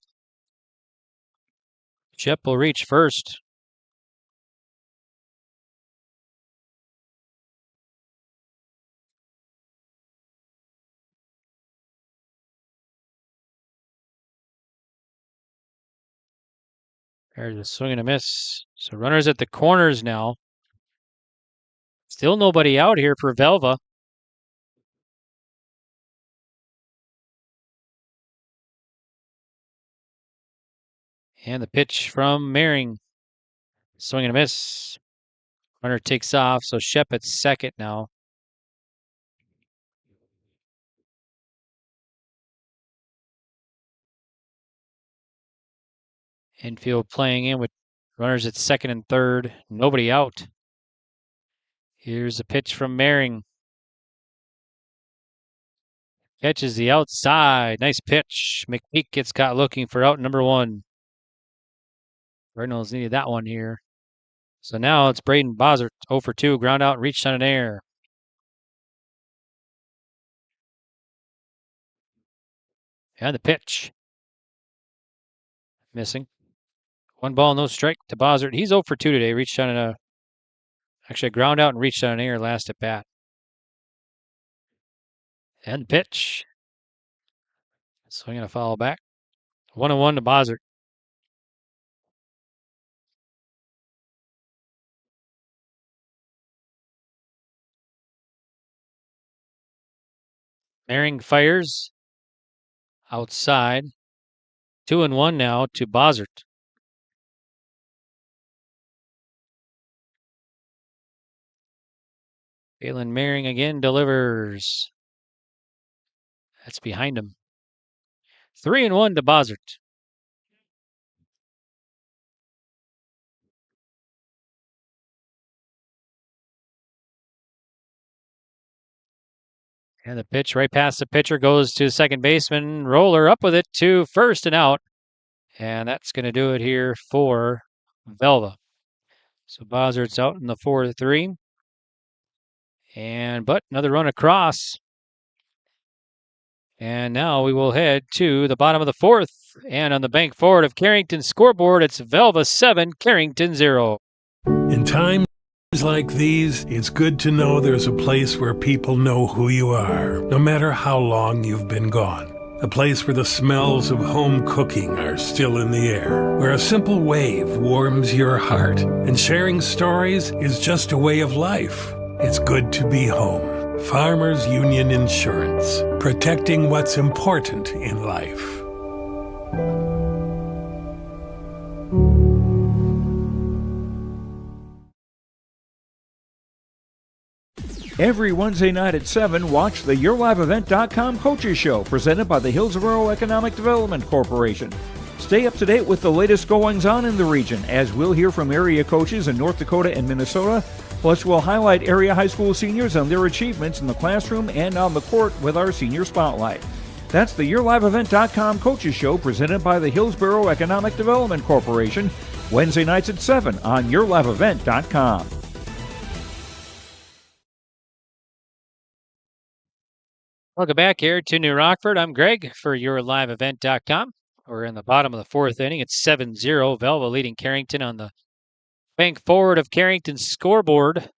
Shep will reach first. There's a swing and a miss. So runners at the corners now. Still nobody out here for Velva. And the pitch from Maring. Swing and a miss. Runner takes off, so Shep at second now. Infield playing in with runners at second and third. Nobody out. Here's a pitch from Maring. Catches the outside. Nice pitch. McPeak gets caught looking for out number 1. Cardinals needed that one here. So now it's Braden Bossert, 0 for 2, ground out, reached on an air. And the pitch. Missing. 1 ball, no strike to Bossert. He's 0 for 2 today, reached on a ground out and reached on an air last at bat. And the pitch. Swinging a foul back. 1-1 to Bossert. Maring fires outside. 2-1 now to Bossert. Phelan Maring again delivers. That's behind him. 3-1 to Bossert. And the pitch right past the pitcher goes to second baseman. Roller up with it to first and out. And that's going to do it here for Velva. So Bozart's out in the 4-3. But another run across. And now we will head to the bottom of the fourth. And on the bank forward of Carrington's scoreboard, it's Velva 7, Carrington 0. In times like these, it's good to know there's a place where people know who you are, no matter how long you've been gone. A place where the smells of home cooking are still in the air, where a simple wave warms your heart, and sharing stories is just a way of life. It's good to be home. Farmers Union Insurance, protecting what's important in life. Every Wednesday night at 7, watch the YourLiveEvent.com Coaches Show, presented by the Hillsborough Economic Development Corporation. Stay up to date with the latest goings-on in the region, as we'll hear from area coaches in North Dakota and Minnesota. Plus, we'll highlight area high school seniors and their achievements in the classroom and on the court with our Senior Spotlight. That's the YourLiveEvent.com Coaches Show, presented by the Hillsborough Economic Development Corporation, Wednesday nights at 7 on YourLiveEvent.com. Welcome back here to New Rockford. I'm Greg for YourLiveEvent.com. We're in the bottom of the fourth inning. It's 7-0. Velva leading Carrington on the bank forward of Carrington's scoreboard.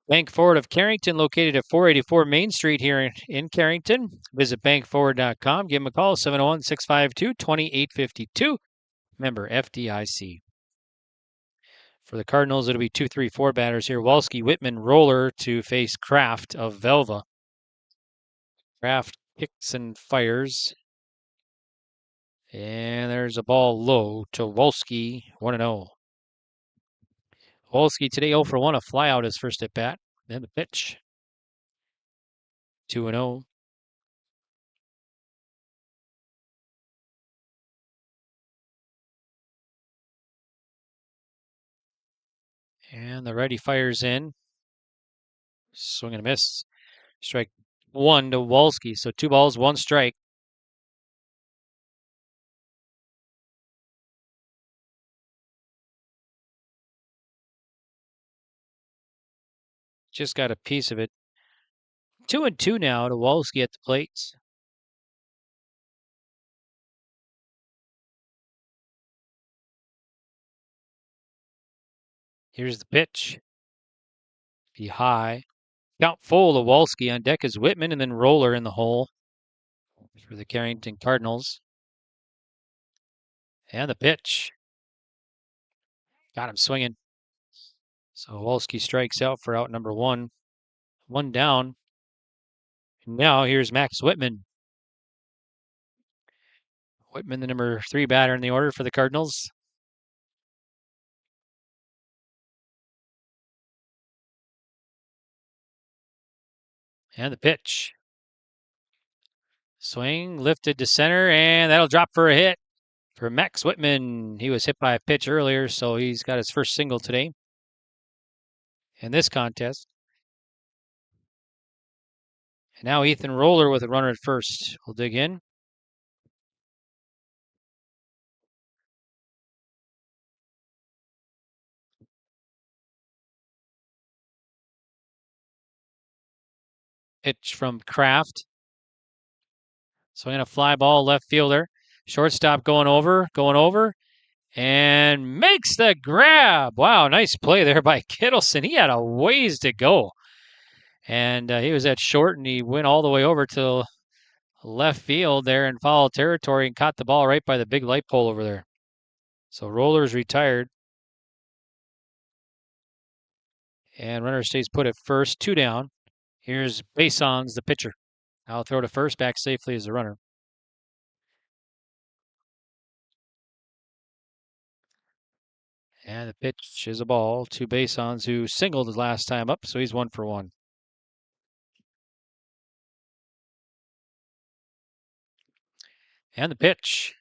Bank Forward of Carrington, located at 484 Main Street here in Carrington. Visit bankforward.com. Give them a call, 701-652-2852. Member FDIC. For the Cardinals, it'll be 2-3-4 batters here. Walski, Whitman, Roller to face Kraft of Velva. Kraft kicks and fires. And there's a ball low to Walski, 1-0. Walski today 0 for 1, a flyout his first at bat. Then the pitch. 2-0. And the righty fires in. Swing and a miss. Strike 1 to Walski. So 2 balls, 1 strike. Just got a piece of it. 2-2 now to Walski at the plate. Here's the pitch. Be high. Count full to Walski. On deck is Whitman, and then Roller in the hole for the Carrington Cardinals. And the pitch. Got him swinging. So Walski strikes out for out number 1. 1 down. And now here's Max Whitman. Whitman, the number 3 batter in the order for the Cardinals. And the pitch. Swing, lifted to center, and that'll drop for a hit for Max Whitman. He was hit by a pitch earlier, so he's got his first single today in this contest. And now Ethan Roller with a runner at first. We'll dig in. Pitch from Kraft. Swinging a fly ball, left fielder. Shortstop going over, and makes the grab. Wow, nice play there by Kittleson. He had a ways to go. And he was at short, and he went all the way over to left field there in foul territory and caught the ball right by the big light pole over there. So Roller's retired. And runner stays put at first, 2 down. Here's Basons, the pitcher. I'll throw to first, back safely as a runner. And the pitch is a ball to Basons, who singled his last time up, so he's 1 for 1. And the pitch.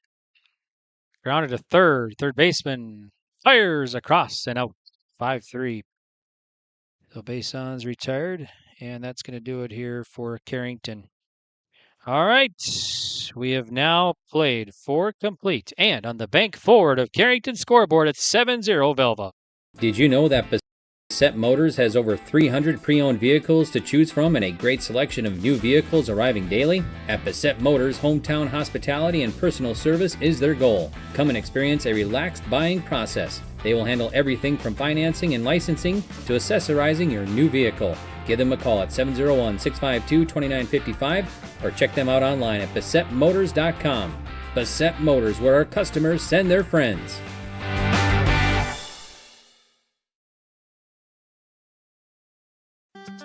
Grounded to third. Third baseman fires across and out. 5-3. So Bason's retired, and that's going to do it here for Carrington. All right. We have now played 4 complete. And on the bank forward of Carrington's scoreboard, it's 7-0 Velva. Did you know that Bassett Motors has over 300 pre-owned vehicles to choose from and a great selection of new vehicles arriving daily? At Bassett Motors, hometown hospitality and personal service is their goal. Come and experience a relaxed buying process. They will handle everything from financing and licensing to accessorizing your new vehicle. Give them a call at 701-652-2955 or check them out online at BassettMotors.com. Bassett Motors, where our customers send their friends.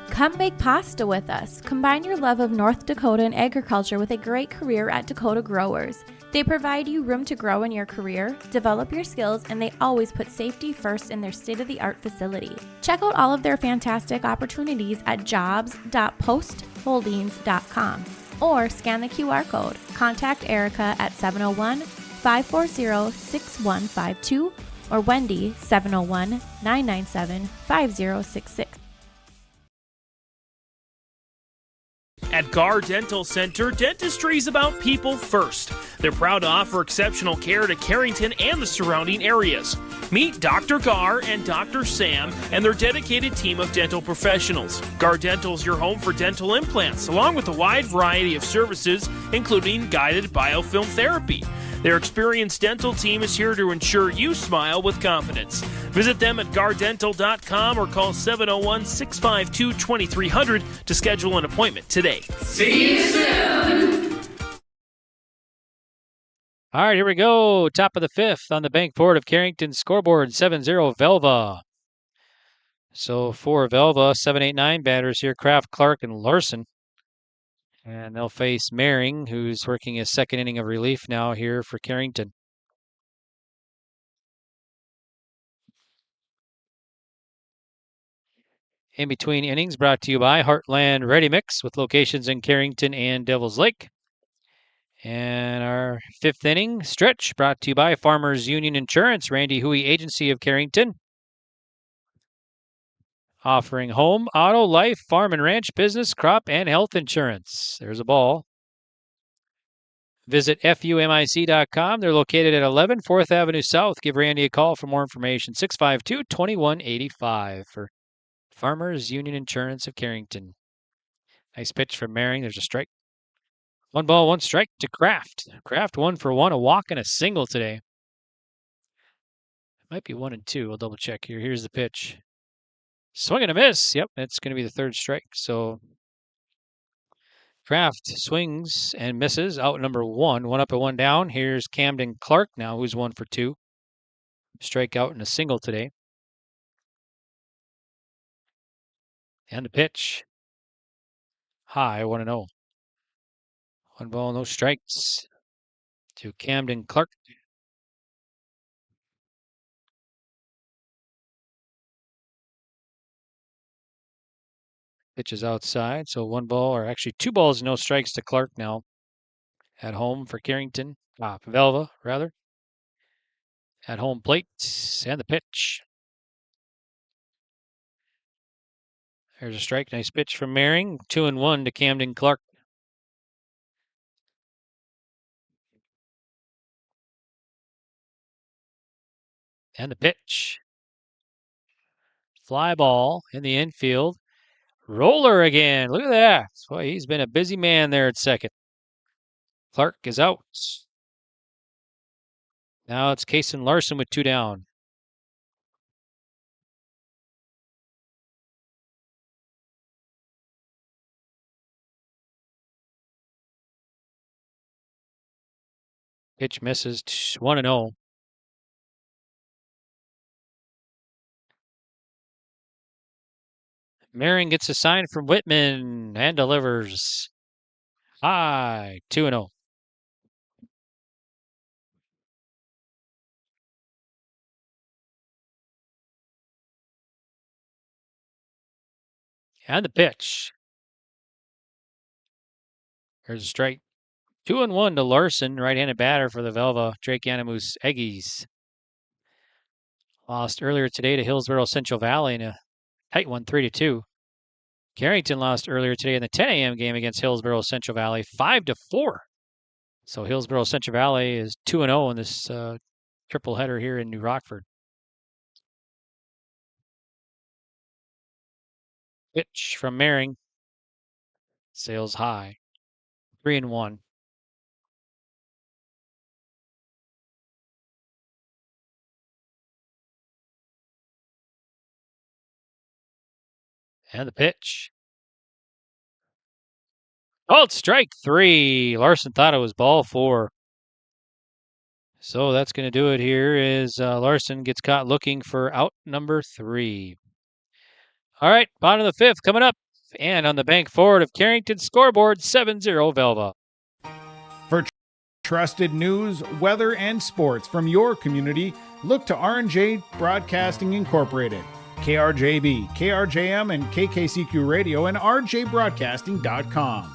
Come make pasta with us. Combine your love of North Dakota and agriculture with a great career at Dakota Growers. They provide you room to grow in your career, develop your skills, and they always put safety first in their state-of-the-art facility. Check out all of their fantastic opportunities at jobs.postholdings.com or scan the QR code. Contact Erica at 701-540-6152 or Wendy 701-997-5066. At Gar Dental Center, dentistry is about people first. They're proud to offer exceptional care to Carrington and the surrounding areas. Meet Dr. Gar and Dr. Sam and their dedicated team of dental professionals. Gar Dental is your home for dental implants, along with a wide variety of services, including guided biofilm therapy. Their experienced dental team is here to ensure you smile with confidence. Visit them at gardental.com or call 701-652-2300 to schedule an appointment today. See you soon! All right, here we go. Top of the 5th on the bank board of Carrington's scoreboard, 7-0 Velva. So for Velva, 7-8-9 batters here, Kraft, Clark, and Larson. And they'll face Mehring, who's working his second inning of relief now here for Carrington. In between innings, brought to you by Heartland Ready Mix with locations in Carrington and Devil's Lake. And our 5th inning stretch brought to you by Farmers Union Insurance, Randy Huey Agency of Carrington. Offering home, auto, life, farm and ranch, business, crop, and health insurance. There's a ball. Visit FUMIC.com. They're located at 11 4th Avenue South. Give Randy a call for more information. 652-2185 for Farmers Union Insurance of Carrington. Nice pitch from Mehring. There's a strike. 1 ball, 1 strike to Kraft. Kraft 1 for 1, a walk and a single today. Might be 1 and 2. We'll double check here. Here's the pitch. Swing and a miss. Yep, that's going to be the 3rd strike. So Kraft swings and misses. Out number 1. 1 up and 1 down. Here's Camden Clark now, who's 1 for 2. Strikeout and a single today. And the pitch. High, 1-0. 1 ball, no strikes to Camden Clark. Pitch is outside, so 1 ball, or actually 2 balls, no strikes to Clark now. At home for Carrington. Velva, rather. At home plate, and the pitch. There's a strike. Nice pitch from Mehring. 2-1 to Camden Clark. And the pitch. Fly ball in the infield. Roller again. Look at that. Boy, he's been a busy man there at second. Clark is out. Now it's Kason Larson with 2 down. Pitch misses. 1-0. Mehring gets a sign from Whitman and delivers. High, 2-0. And the pitch. Here's a strike. 2-1 to Larson, right-handed batter for the Velva Drake Animus Aggies. Lost earlier today to Hillsborough Central Valley in a tight one, 3-2. Carrington lost earlier today in the 10 a.m. game against Hillsborough Central Valley, 5-4. So Hillsborough Central Valley is 2-0 in this triple header here in New Rockford. Pitch from Mering. Sails high. 3-1. And the pitch. Oh, it's strike 3. Larson thought it was ball 4. So that's going to do it here as Larson gets caught looking for out number 3. All right, bottom of the 5th coming up. And on the bank forward of Carrington, scoreboard 7-0 Velva. For trusted news, weather, and sports from your community, look to R&J Broadcasting Incorporated, KRJB, KRJM, and KKCQ Radio, and rjbroadcasting.com.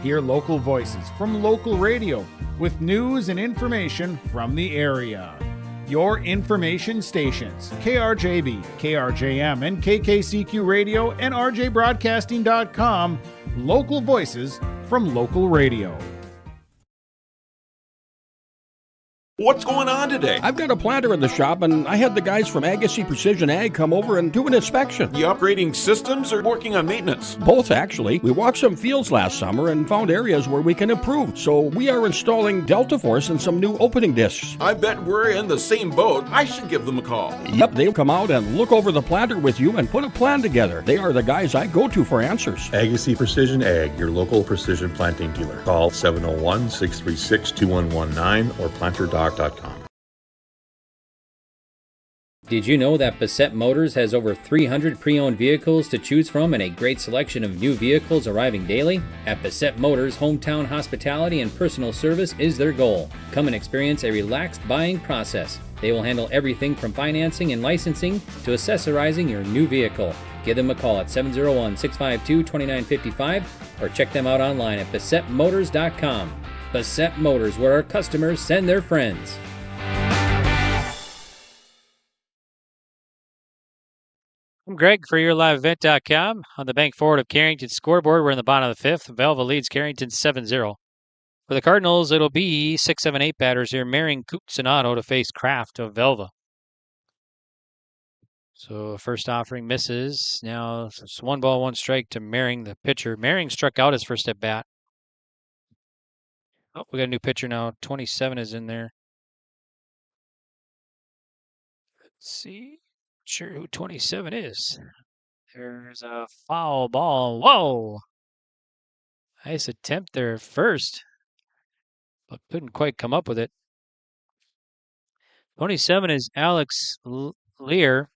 Hear local voices from local radio with news and information from the area. Your information stations, KRJB, KRJM, and KKCQ Radio, and rjbroadcasting.com. Local voices from local radio. What's going on today? I've got a planter in the shop, and I had the guys from Agassi Precision Ag come over and do an inspection. You upgrading systems or working on maintenance? Both, actually. We walked some fields last summer and found areas where we can improve. So we are installing Delta Force and some new opening discs. I bet we're in the same boat. I should give them a call. Yep, they'll come out and look over the planter with you and put a plan together. They are the guys I go to for answers. Agassi Precision Ag, your local precision planting dealer. Call 701-636-2119 or planter.com. Did you know that Bassett Motors has over 300 pre-owned vehicles to choose from and a great selection of new vehicles arriving daily? At Bassett Motors, hometown hospitality and personal service is their goal. Come and experience a relaxed buying process. They will handle everything from financing and licensing to accessorizing your new vehicle. Give them a call at 701-652-2955 or check them out online at BassettMotors.com. Bassett Motors, where our customers send their friends. I'm Greg for YourLiveEvent.com. On the bank forward of Carrington scoreboard, we're in the bottom of the 5th. Velva leads Carrington 7-0. For the Cardinals, it'll be 6, 7, 8 batters here. Mering, Coots, and Otto to face Kraft of Velva. So first offering misses. Now it's 1 ball, 1 strike to Mering, the pitcher. Mering struck out his first at bat. Oh, we got a new pitcher now. 27 is in there. Let's see. Sure who 27 is. There's a foul ball. Whoa! Nice attempt there at first, but couldn't quite come up with it. 27 is Alex Lear.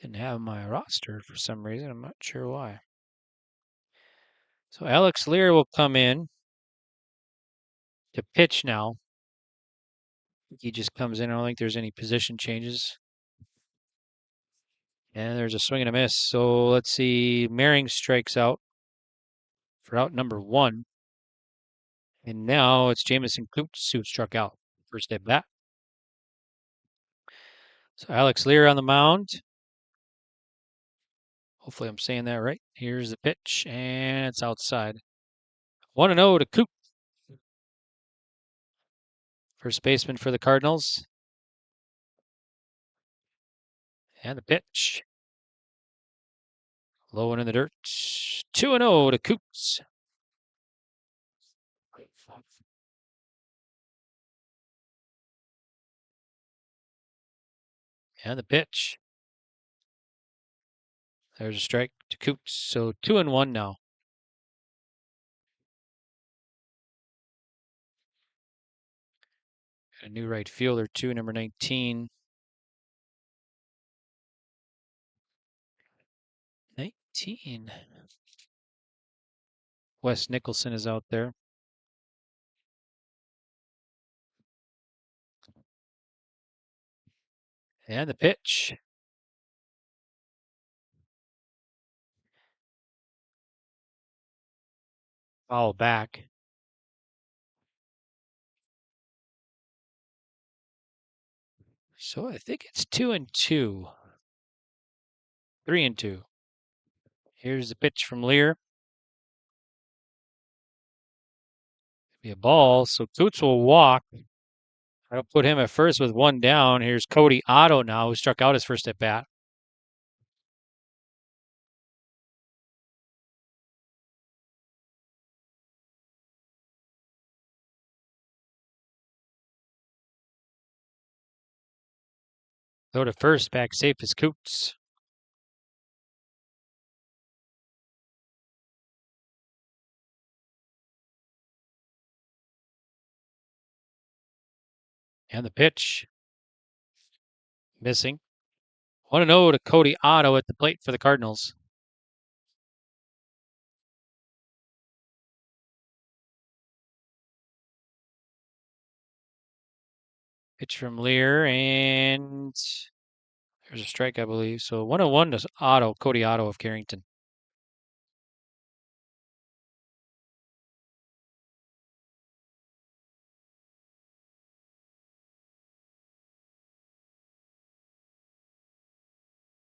Didn't have my roster for some reason. I'm not sure why. So Alex Lear will come in to pitch now. He just comes in. I don't think there's any position changes. And there's a swing and a miss. So let's see. Mering strikes out for out number 1. And now it's Jamison Coots who struck out first at bat. So Alex Lear on the mound. Hopefully I'm saying that right. Here's the pitch, and it's outside. 1-0 to Coop. First baseman for the Cardinals. And the pitch. Low one in the dirt. 2-0 to Coops. And the pitch. There's a strike to Coops. So 2-1 now. A new right fielder, too, number 19. 19. Wes Nicholson is out there. And the pitch. Foul back. So I think it's 2-2. 3-2. Here's the pitch from Lear. Be a ball, so Coots will walk. I'll put him at first with one down. Here's Cody Otto now, who struck out his first at bat. Go to first, back safe is Coots. And the pitch. Missing. 1-0 to Cody Otto at the plate for the Cardinals. Pitch from Lear, and there's a strike, I believe. So 1-1 to Otto, Cody Otto of Carrington.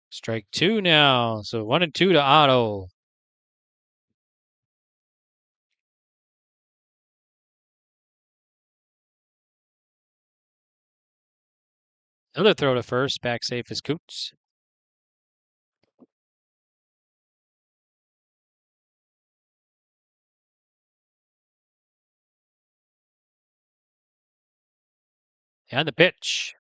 Strike 2 now. So 1-2 to Otto. Another throw to first, back safe is Coots. And the pitch.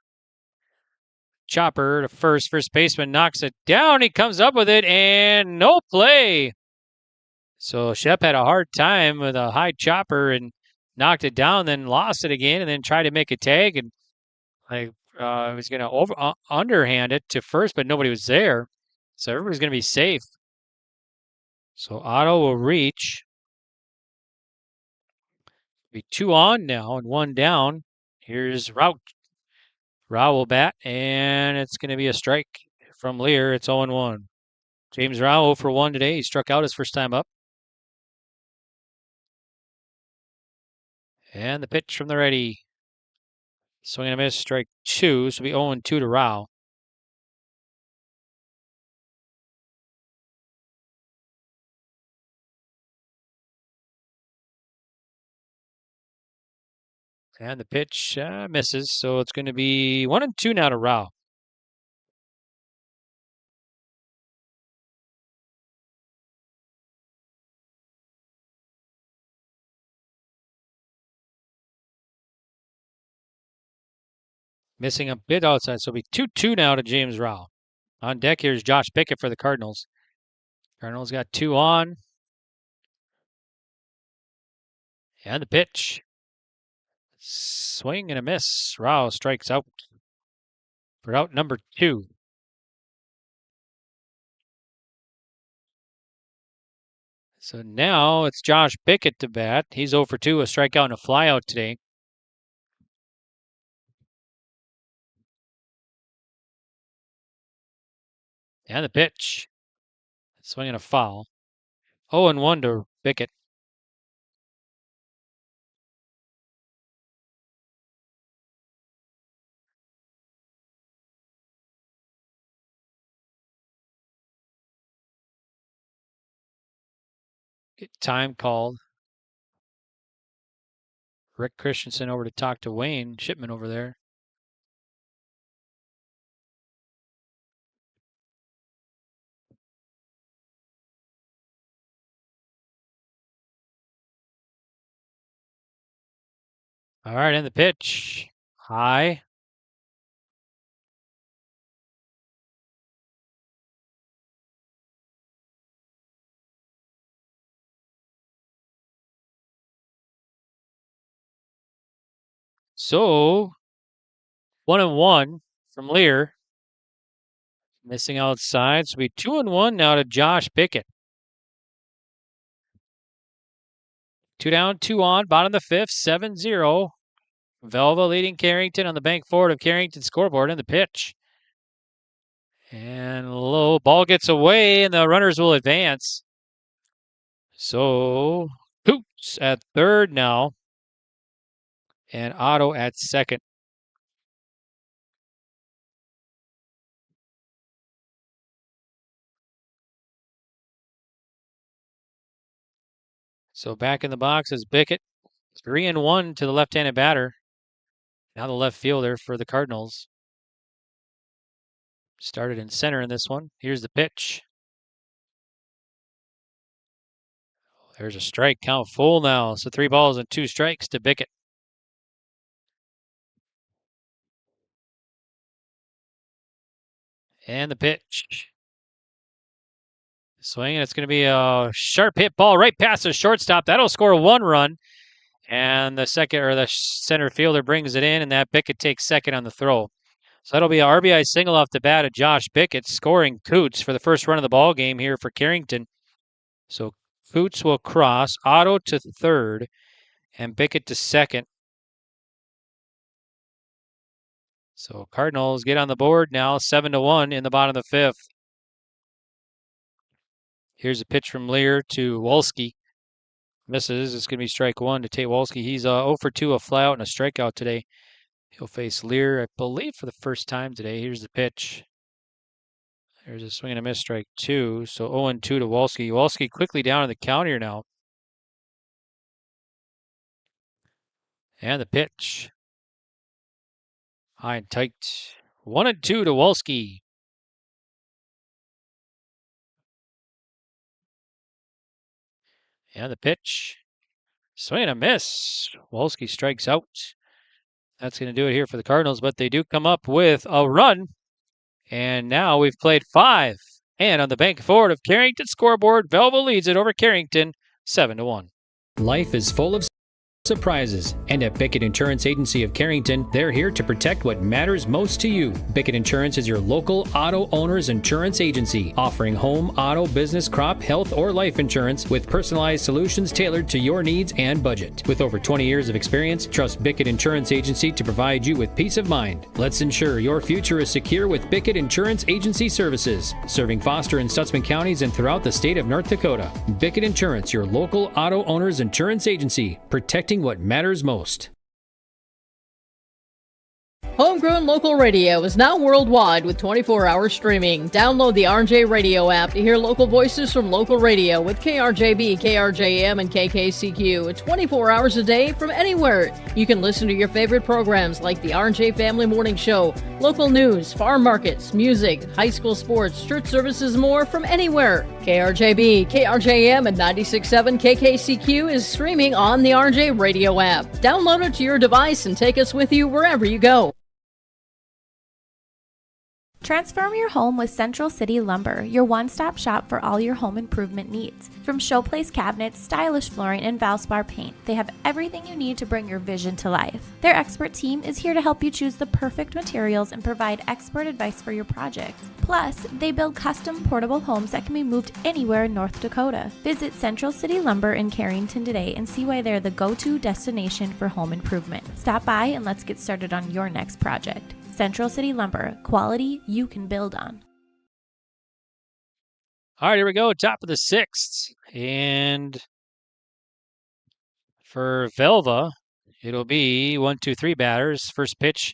Chopper to first. First baseman knocks it down. He comes up with it, and no play. So Shep had a hard time with a high chopper and knocked it down, then lost it again, and then tried to make a tag. And I was going to underhand it to first, but nobody was there. So everybody's going to be safe. So Otto will reach. Be 2 on now and 1 down. Here's Rao. Rao will bat, and it's going to be a strike from Lear. It's 0-1. James Rao 0 for 1 today. He struck out his first time up. And the pitch from the righty. Swing and a miss, strike 2. So it'll be 0-2 to Rao. And the pitch misses. So it's going to be 1-2 now to Rao. Missing a bit outside. So it'll be 2-2 now to James Rao. On deck, here's Josh Pickett for the Cardinals. Cardinals got 2 on. And the pitch. Swing and a miss. Rao strikes out for out number 2. So now it's Josh Pickett to bat. He's 0 for 2, a strikeout and a flyout today. And the pitch. Swing and a foul. 0-1 to Pickett. Get time called. Rick Christensen over to talk to Wayne Shipman over there. All right, and the pitch. High. So 1-1 from Lear. Missing outside. So it'll be 2-1 now to Josh Bickett. 2 down, 2 on, bottom of the fifth, 7-0. Velva leading Carrington on the bank forward of Carrington's scoreboard in the pitch. And low ball gets away, and the runners will advance. So Coots at third now, and Otto at second. So back in the box is Bickett. 3-1 to the left-handed batter. Now the left fielder for the Cardinals. Started in center in this one. Here's the pitch. There's a strike count full now. So 3 balls and 2 strikes to Bickett. And the pitch. Swing, and it's going to be a sharp hit ball right past the shortstop. That'll score 1 run. And the center fielder brings it in, and that Bickett takes second on the throw. So that'll be an RBI single off the bat of Josh Bickett, scoring Coots for the first run of the ball game here for Carrington. So Coots will cross, Otto to third, and Bickett to second. So Cardinals get on the board now, 7-1 in the bottom of the fifth. Here's a pitch from Lear to Wolski. Misses. It's going to be strike 1 to Tate Wolski. He's 0 for 2, a flyout and a strikeout today. He'll face Lear, I believe, for the first time today. Here's the pitch. There's a swing and a miss, strike 2. So 0-2 to Wolski. Wolski quickly down in the count here now. And the pitch. High and tight. 1-2 to Wolski. And the pitch. Swing and a miss. Wolski strikes out. That's going to do it here for the Cardinals, but they do come up with a run. And now we've played 5. And on the bank forward of Carrington scoreboard, Velva leads it over Carrington 7-1. Life is full of surprises, and at Bickett Insurance Agency of Carrington, they're here to protect what matters most to you. Bickett Insurance is your local auto owner's insurance agency, offering home, auto, business, crop, health, or life insurance with personalized solutions tailored to your needs and budget. With over 20 years of experience, trust Bickett Insurance Agency to provide you with peace of mind. Let's ensure your future is secure with Bickett Insurance Agency services, serving Foster and Stutzman counties and throughout the state of North Dakota. Bickett Insurance, your local auto owner's insurance agency, protecting what matters most. Homegrown local radio is now worldwide with 24-hour streaming. Download the RJ Radio app to hear local voices from local radio with KRJB, KRJM, and KKCQ 24 hours a day from anywhere. You can listen to your favorite programs like the RJ Family Morning Show, local news, farm markets, music, high school sports, church services, more from anywhere. KRJB, KRJM, and 96.7 KKCQ is streaming on the RJ Radio app. Download it to your device and take us with you wherever you go. Transform your home with Central City Lumber, your one-stop shop for all your home improvement needs. From showplace cabinets, stylish flooring, and Valspar paint, they have everything you need to bring your vision to life. Their expert team is here to help you choose the perfect materials and provide expert advice for your projects. Plus, they build custom portable homes that can be moved anywhere in North Dakota. Visit Central City Lumber in Carrington today and see why they're the go-to destination for home improvement. Stop by and let's get started on your next project. Central City Lumber, quality you can build on. All right, here we go. Top of the 6th. And for Velva, it'll be 1, 2, 3 batters. First pitch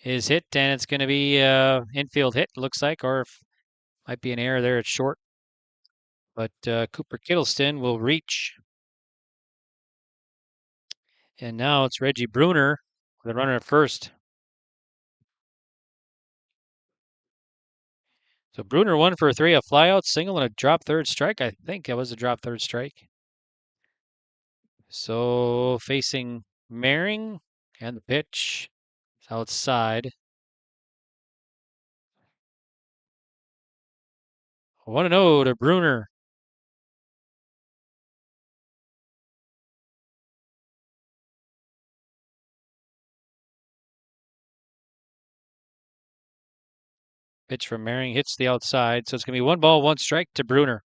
is hit, and it's going to be infield hit, looks like, or might be an error there at short. But Cooper Kittleston will reach. And now it's Reggie Bruner, the runner at first. So Bruner 1 for 3, a flyout, single, and a drop third strike. I think it was a drop third strike. So facing Mehring, and the pitch is outside. 1-0 to Bruner. Pitch from Mering hits the outside, so it's going to be 1 ball, 1 strike to Bruner.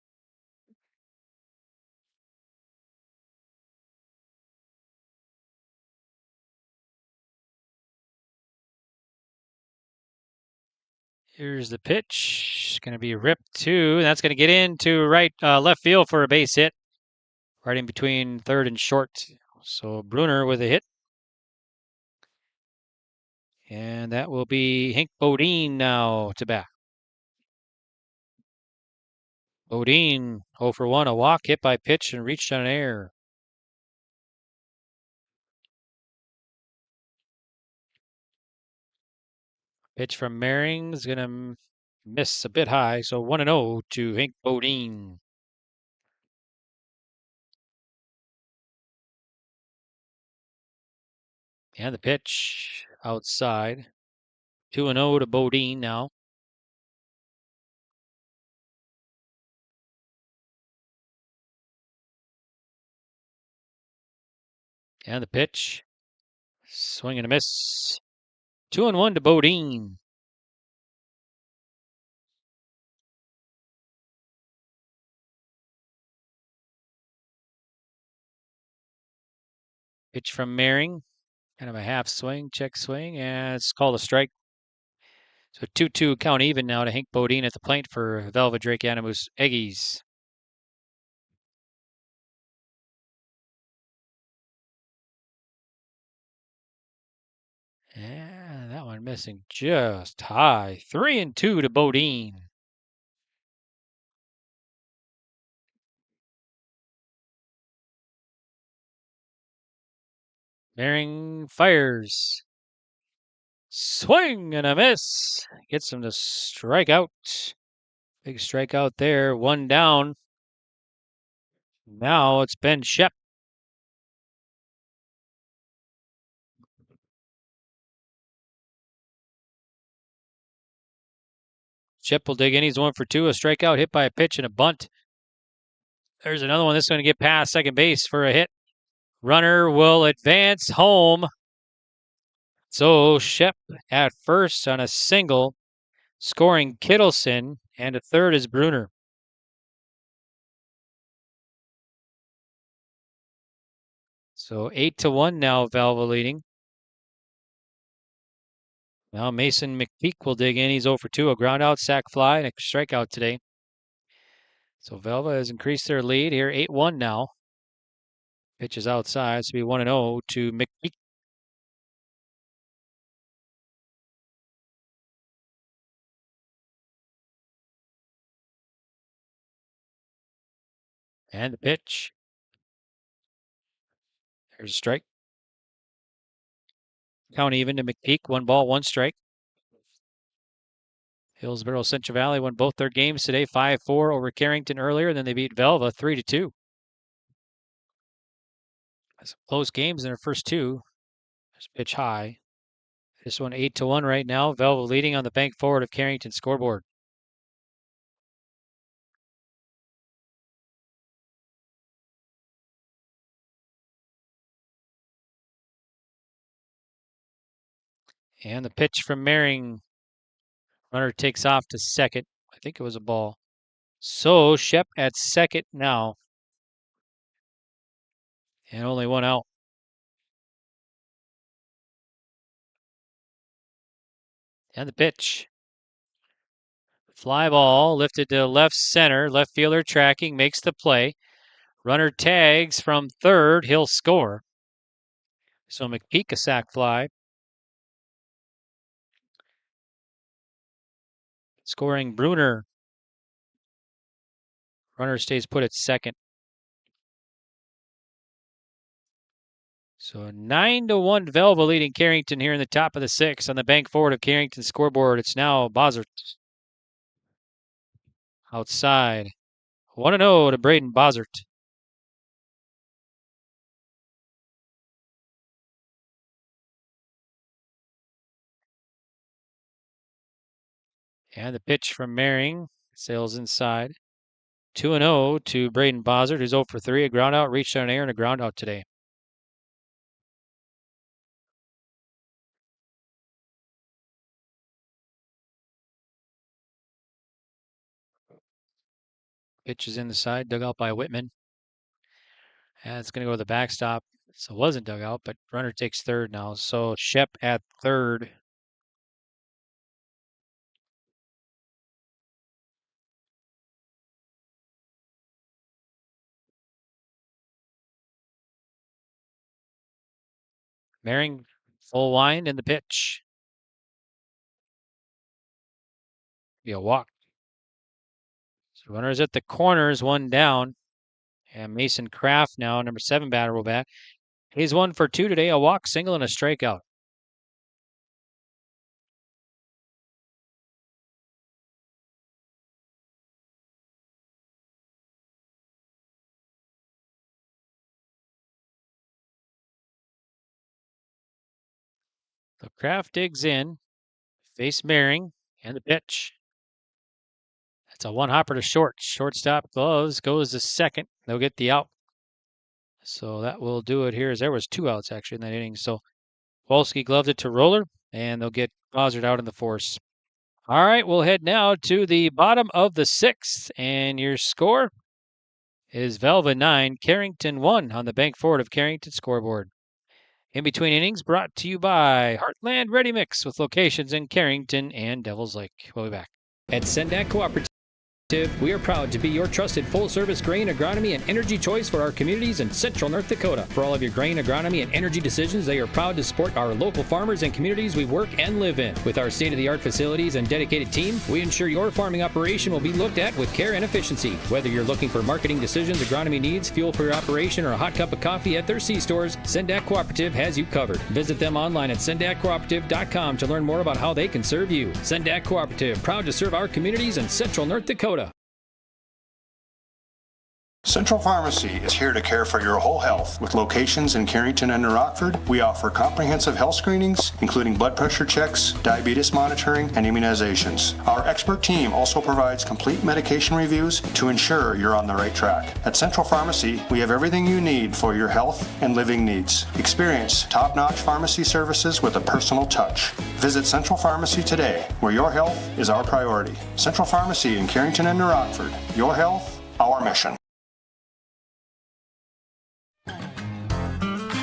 Here's the pitch. It's going to be ripped to. That's going to get into left field for a base hit. Right in between third and short. So Bruner with a hit. And that will be Hank Bodine now to bat. Bodine 0 for 1, a walk, hit by pitch, and reached on an error. Pitch from Mering is going to miss a bit high, so 1-0 to Hank Bodine. And the pitch outside. 2-0 to Bodine now. And the pitch. Swing and a miss. 2-1 to Bodine. Pitch from Mering. Kind of a half swing, check swing, and it's called a strike. So 2-2 count even now to Hank Bodine at the plate for Velva Drake Animus Eggies. And that one missing just high. 3-2 to Bodine. Mering fires. Swing and a miss. Gets him to strike out. Big strikeout there. 1 down. Now it's Ben Shep. Shep will dig in. He's 1 for 2. A strikeout hit by a pitch and a bunt. There's another one. This is going to get past second base for a hit. Runner will advance home. So Shep at first on a single, scoring Kittleson, and at third is Bruner. So 8-1 now, Velva leading. Now Mason McPeak will dig in. He's 0 for 2, a ground out, sac fly, and a strikeout today. So Velva has increased their lead here, 8-1 now. Pitch is outside, so it'll be 1-0 to McPeak. And the pitch. There's a strike. Count even to McPeak. 1 ball, 1 strike. Hillsborough Central Valley won both their games today, 5-4 over Carrington earlier, and then they beat Velva 3-2. Some close games in their first 2. There's a pitch high. This one 8-1 right now. Velva leading on the bank forward of Carrington scoreboard. And the pitch from Mering. Runner takes off to second. I think it was a ball. So Shep at second now. And only 1 out. And the pitch. Fly ball lifted to left center. Left fielder tracking, makes the play. Runner tags from third. He'll score. So McPeak a sac fly. Scoring Bruner. Runner stays put at second. So 9-1 Velva leading Carrington here in the top of the 6th on the bank forward of Carrington scoreboard. It's now Bossert. Outside. 1-0 to Braden Bossert. And the pitch from Mering sails inside. 2-0 to Braden Bossert, who's 0 for 3. A ground out, reached on an air, and a ground out today. Pitch is in the side, dug out by Whitman. And it's going to go to the backstop. So it wasn't dug out, but runner takes third now. So Shep at third. Maring, full wind in the pitch. Be a walk. So runners at the corners, one down. And Mason Kraft now, number 7 batter, will bat. He's 1 for 2 today, a walk, single, and a strikeout. So Kraft digs in, face Maring, and the pitch. That's a one hopper to short. Shortstop gloves, goes to second. They'll get the out. So that will do it here, as there was 2 outs actually in that inning. So Wolski gloved it to Roller, and they'll get Bozzard out in the force. All right, we'll head now to the bottom of the 6th, and your score is Velva 9, Carrington 1 on the Bank Forward of Carrington scoreboard. In between innings, brought to you by Heartland Ready Mix with locations in Carrington and Devils Lake. We'll be back. At Sendak Cooperative, we are proud to be your trusted full-service grain, agronomy, and energy choice for our communities in central North Dakota. For all of your grain, agronomy, and energy decisions, they are proud to support our local farmers and communities we work and live in. With our state-of-the-art facilities and dedicated team, we ensure your farming operation will be looked at with care and efficiency. Whether you're looking for marketing decisions, agronomy needs, fuel for your operation, or a hot cup of coffee at their C-stores, Sendak Cooperative has you covered. Visit them online at sendakcooperative.com to learn more about how they can serve you. Sendak Cooperative, proud to serve our communities in central North Dakota. Central Pharmacy is here to care for your whole health. With locations in Carrington and New Rockford, we offer comprehensive health screenings, including blood pressure checks, diabetes monitoring, and immunizations. Our expert team also provides complete medication reviews to ensure you're on the right track. At Central Pharmacy, we have everything you need for your health and living needs. Experience top-notch pharmacy services with a personal touch. Visit Central Pharmacy today, where your health is our priority. Central Pharmacy in Carrington and New Rockford. Your health, our mission.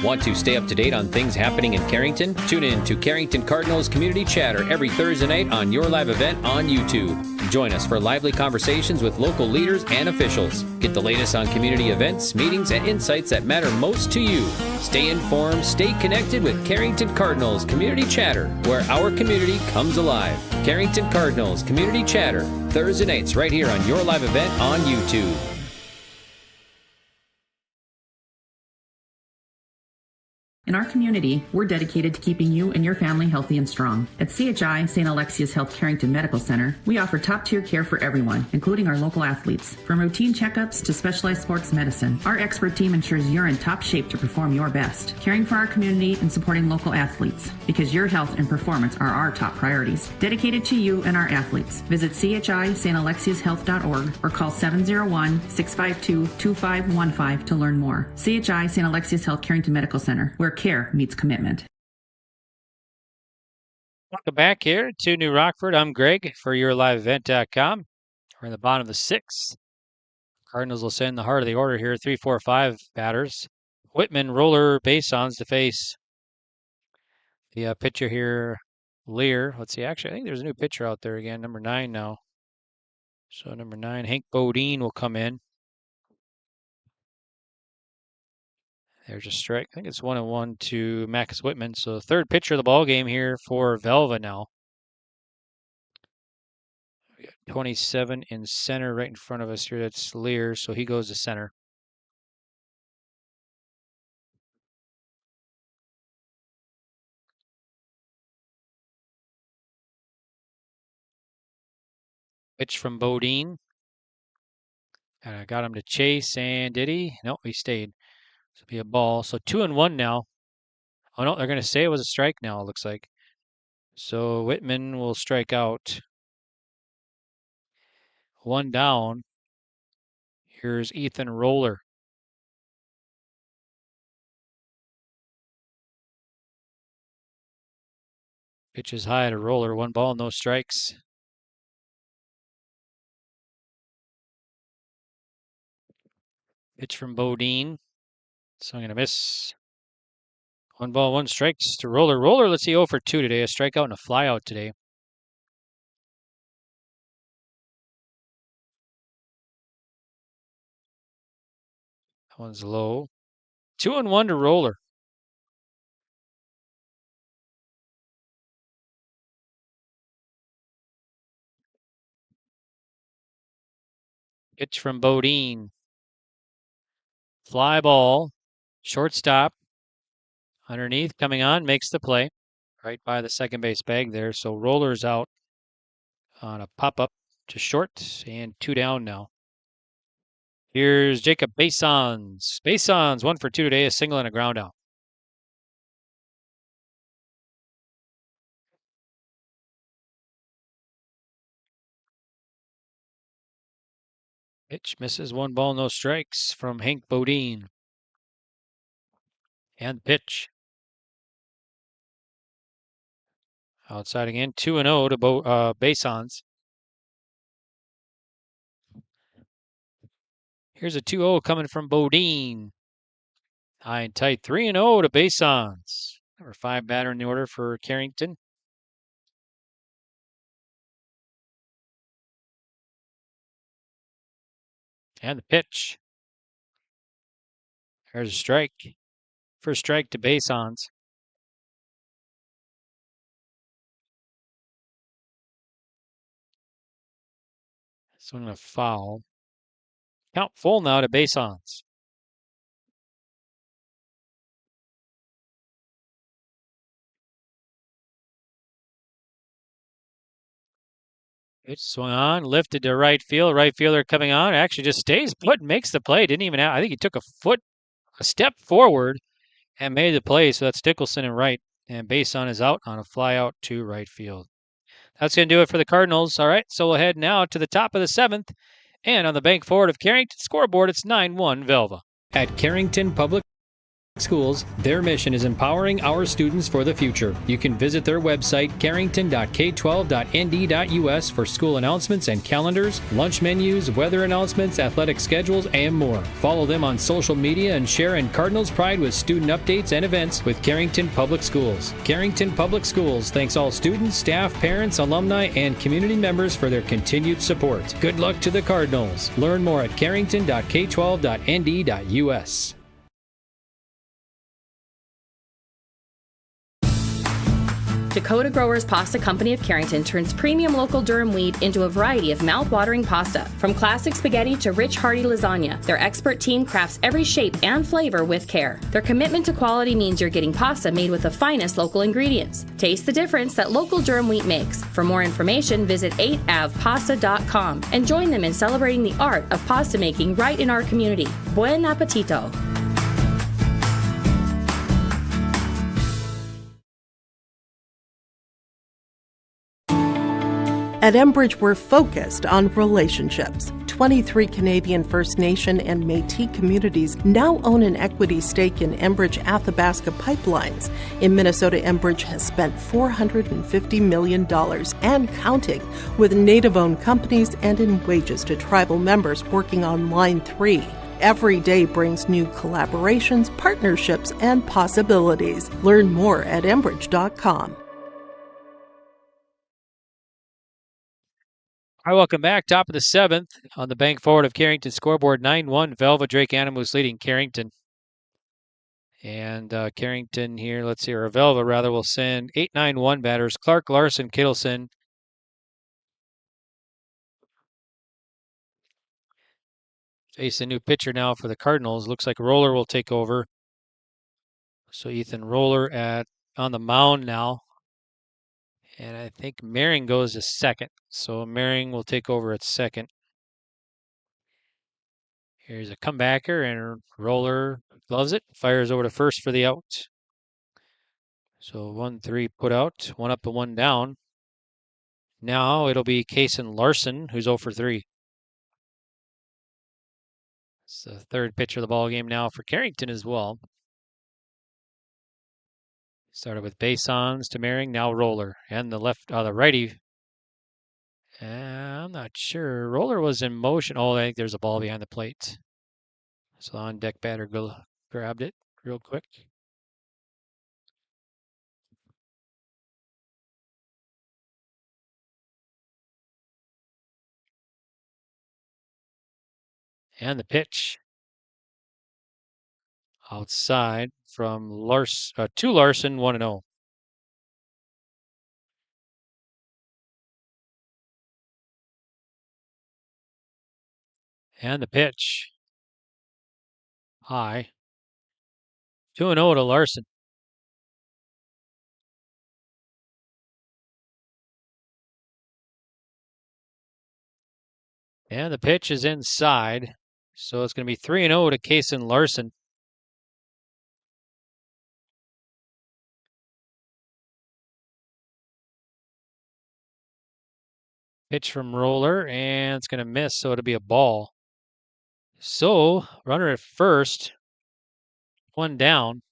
Want to stay up to date on things happening in Carrington? Tune in to Carrington Cardinals Community Chatter every Thursday night on Your Live Event on YouTube. Join us for lively conversations with local leaders and officials. Get the latest on community events, meetings, and insights that matter most to you. Stay informed, stay connected with Carrington Cardinals Community Chatter, where our community comes alive. Carrington Cardinals Community Chatter, Thursday nights right here on Your Live Event on YouTube. In our community, we're dedicated to keeping you and your family healthy and strong. At CHI, St. Alexius Health Carrington Medical Center, we offer top-tier care for everyone, including our local athletes. From routine checkups to specialized sports medicine, our expert team ensures you're in top shape to perform your best, caring for our community and supporting local athletes, because your health and performance are our top priorities. Dedicated to you and our athletes. Visit chistalexiushealth.org or call 701-652-2515 to learn more. CHI, St. Alexius Health Carrington Medical Center, where care meets commitment. Welcome back here to New Rockford. I'm Greg for YourLiveEvent.com. We're in the bottom of the 6th. Cardinals will send the heart of the order here, 3, 4, 5 batters. Whitman, Roller, base-ons to face the pitcher here, Lear. Let's see, actually, I think there's a new pitcher out there again, number 9 now. So number 9, Hank Bodine will come in. There's a strike. I think it's 1-1 to Max Whitman. So the third pitcher of the ball game here for Velva now. We got 27 in center right in front of us here. That's Lear. So he goes to center. Pitch from Bodine. And I got him to chase, and did he? Nope, he stayed. So it'll be a ball. So 2-1 now. Oh no, they're going to say it was a strike now, it looks like. So Whitman will strike out. 1 down. Here's Ethan Roller. Pitch is high to Roller. 1 ball, no strikes. Pitch from Bodine. So I'm going to miss. 1 ball, 1 strikes to Roller. Roller, let's see, 0 for 2 today. A strikeout and a flyout today. That one's low. 2-1 to Roller. Pitch from Bodine. Fly ball. Shortstop. Underneath, coming on, makes the play. Right by the second base bag there. So Roller's out on a pop-up to short and 2 down now. Here's Jacob Basons. Basons, 1 for 2 today, a single and a ground out. Pitch misses, 1 ball, no strikes from Hank Bodine. And pitch. Outside again, 2-0 to Basons. Here's a 2-0 coming from Bodine. High and tight, 3-0 to Basons. Number 5 batter in the order for Carrington. And the pitch. There's a strike. First strike to Basons. Swing a foul. Count full now to Basons. Pitch swung on, lifted to right field. Right fielder coming on. Actually just stays put and makes the play. Didn't even I think he took a step forward and made the play. So that's Dickelson in right. And Basons is out on a fly out to right field. That's going to do it for the Cardinals. All right, so we'll head now to the top of the 7th. And on the Bank Forward of Carrington scoreboard, it's 9-1 Velva. At Carrington Public Schools, their mission is empowering our students for the future. You can visit their website, carrington.k12.nd.us, for school announcements and calendars, lunch menus, weather announcements, athletic schedules, and more. Follow them on social media and share in Cardinals pride with student updates and events with Carrington Public Schools. Carrington Public Schools thanks all students, staff, parents, alumni, and community members for their continued support. Good luck to the Cardinals. Learn more at carrington.k12.nd.us. Dakota Growers Pasta Company of Carrington turns premium local durum wheat into a variety of mouth-watering pasta. From classic spaghetti to rich, hearty lasagna, their expert team crafts every shape and flavor with care. Their commitment to quality means you're getting pasta made with the finest local ingredients. Taste the difference that local durum wheat makes. For more information, visit 8avpasta.com and join them in celebrating the art of pasta making right in our community. Buen appetito! At Enbridge, we're focused on relationships. 23 Canadian First Nation and Métis communities now own an equity stake in Enbridge Athabasca Pipelines. In Minnesota, Enbridge has spent $450 million and counting, with Native-owned companies and in wages to tribal members working on Line 3. Every day brings new collaborations, partnerships, and possibilities. Learn more at Enbridge.com. All right, welcome back. Top of the 7th on the Bank Forward of Carrington scoreboard, 9-1. Velva Drake Animus leading Carrington. And Carrington here, let's see, or Velva rather, will send 8-9-1 batters. Clark, Larson, Kittleson. Face a new pitcher now for the Cardinals. Looks like Roller will take over. So Ethan Roller on the mound now. And I think Mehring goes to second. So Mehring will take over at second. Here's a comebacker, and Roller loves it. Fires over to first for the out. So 1-3 put out. 1 up and 1 down. Now it'll be Kason Larson, who's 0 for 3. It's the third pitch of the ball game now for Carrington as well. Started with Basons to Mehring, now Roller. And the righty. I'm not sure. Roller was in motion. Oh, I think there's a ball behind the plate. So on deck batter grabbed it real quick. And the pitch. Outside from to Larson, 1-0. And the pitch. High. 2-0 to Larson. And the pitch is inside. So it's going to be 3-0 to Kason Larson. Pitch from Roller, and it's going to miss, so it'll be a ball. So, runner at first, one down.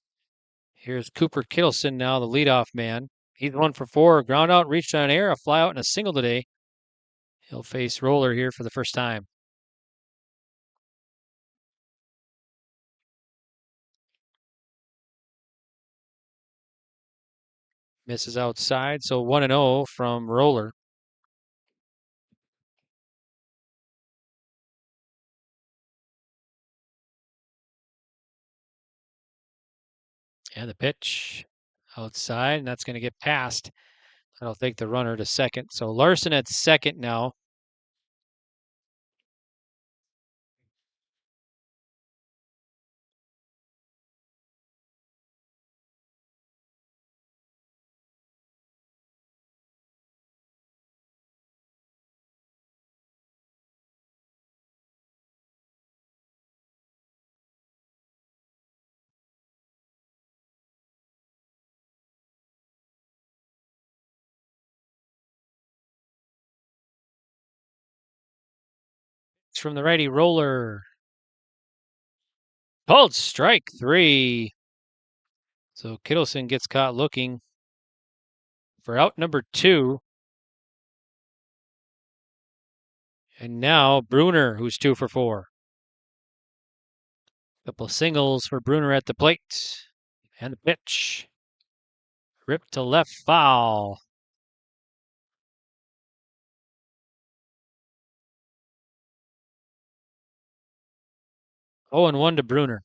Here's Cooper Kittleson now, the leadoff man. He's 1 for 4, ground out, reached on air, a fly out, and a single today. He'll face Roller here for the first time. Misses outside, so 1-0 from Roller. And the pitch outside, and that's going to get past. That'll take the runner to second. So Larson at second now. It's from the righty, Roller. Called strike 3. So Kittleson gets caught looking for out number 2. And now Bruner, who's 2 for 4. Couple singles for Bruner at the plate. And the pitch. Ripped to left, foul. Oh, and 1 to Bruner.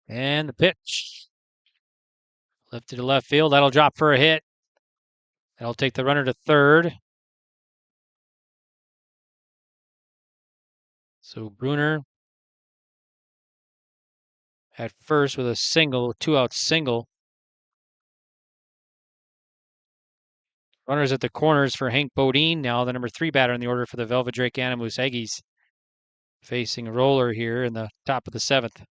And the pitch. Lifted to left field. That'll drop for a hit. That'll take the runner to third. So Bruner at first with a single, 2-out single. Runners at the corners for Hank Bodine, now the number 3 batter in the order for the Velva Drake Animus Aggies. Facing Roller here in the top of the 7th.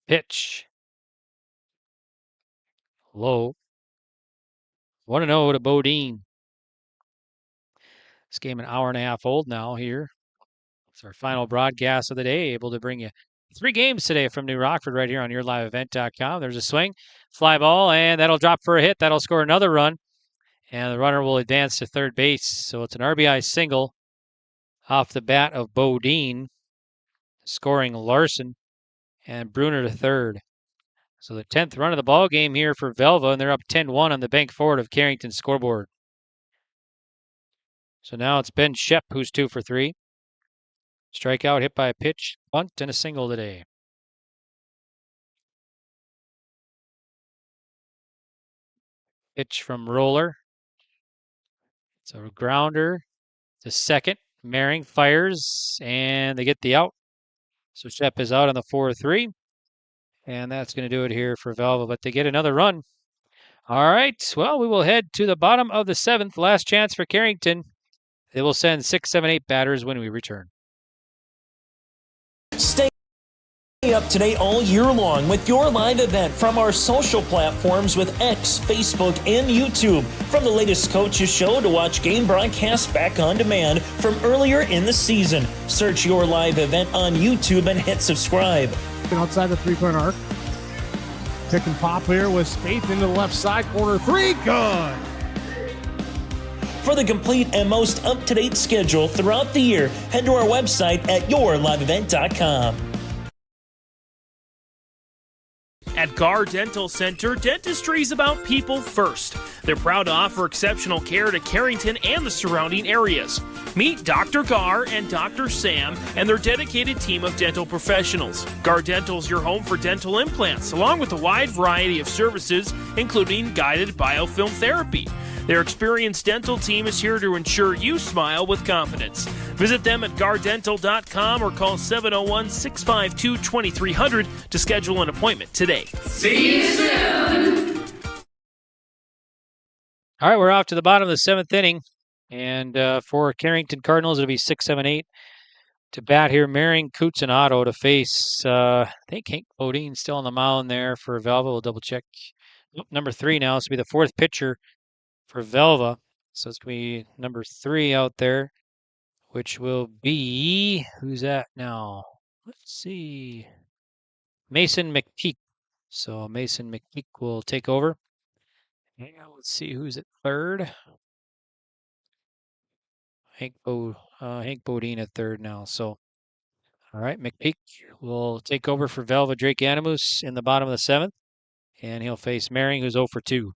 Pitch. Low. 1-0 to Bodine. This game an hour and a half old now here. It's our final broadcast of the day. Able to bring you 3 games today from New Rockford right here on YourLiveEvent.com. There's a swing, fly ball, and that'll drop for a hit. That'll score another run. And the runner will advance to third base. So it's an RBI single off the bat of Bodine, scoring Larson and Bruner to third. So the 10th run of the ball game here for Velva, and they're up 10-1 on the bank forward of Carrington's scoreboard. So now it's Ben Shep who's 2 for 3. Strikeout, hit by a pitch, bunt, and a single today. Pitch from Roller. It's a grounder to second. Maring fires, and they get the out. So Shep is out on the 4-3. And that's going to do it here for Velva, but they get another run. All right, well, we will head to the bottom of the 7th. Last chance for Carrington. They will send 6, 7, 8 batters when we return. Stay up to date all year long with your live event from our social platforms with X, Facebook, and YouTube. From the latest coaches show to watch game broadcasts back on demand from earlier in the season. Search your live event on YouTube and hit subscribe. Outside the 3-point arc. Pick and pop here with Spaeth into the left side corner. 3, good. For the complete and most up-to-date schedule throughout the year, head to our website at yourliveevent.com. At Gar Dental Center, dentistry is about people first. They're proud to offer exceptional care to Carrington and the surrounding areas. Meet Dr. Gar and Dr. Sam and their dedicated team of dental professionals. Gar Dental is your home for dental implants, along with a wide variety of services, including guided biofilm therapy. Their experienced dental team is here to ensure you smile with confidence. Visit them at gardental.com or call 701-652-2300 to schedule an appointment today. See you soon. All right, we're off to the bottom of the 7th inning. And for Carrington Cardinals, it'll be 6, 7, 8 to bat here. Maring, Coots, and Otto to face, I think Hank Bodine still on the mound there for Velva. We'll double check. Number 3 now. This will be the 4th pitcher for Velva. So it's going to be number 3 out there, which will be, who's that now? Let's see. Mason McPeak. So Mason McPeak will take over. Yeah, let's see who's at third. Hank Bodine at third now. So, all right, McPeak will take over for Velva Drake Animus in the bottom of the 7th. And he'll face Maring, who's 0 for 2.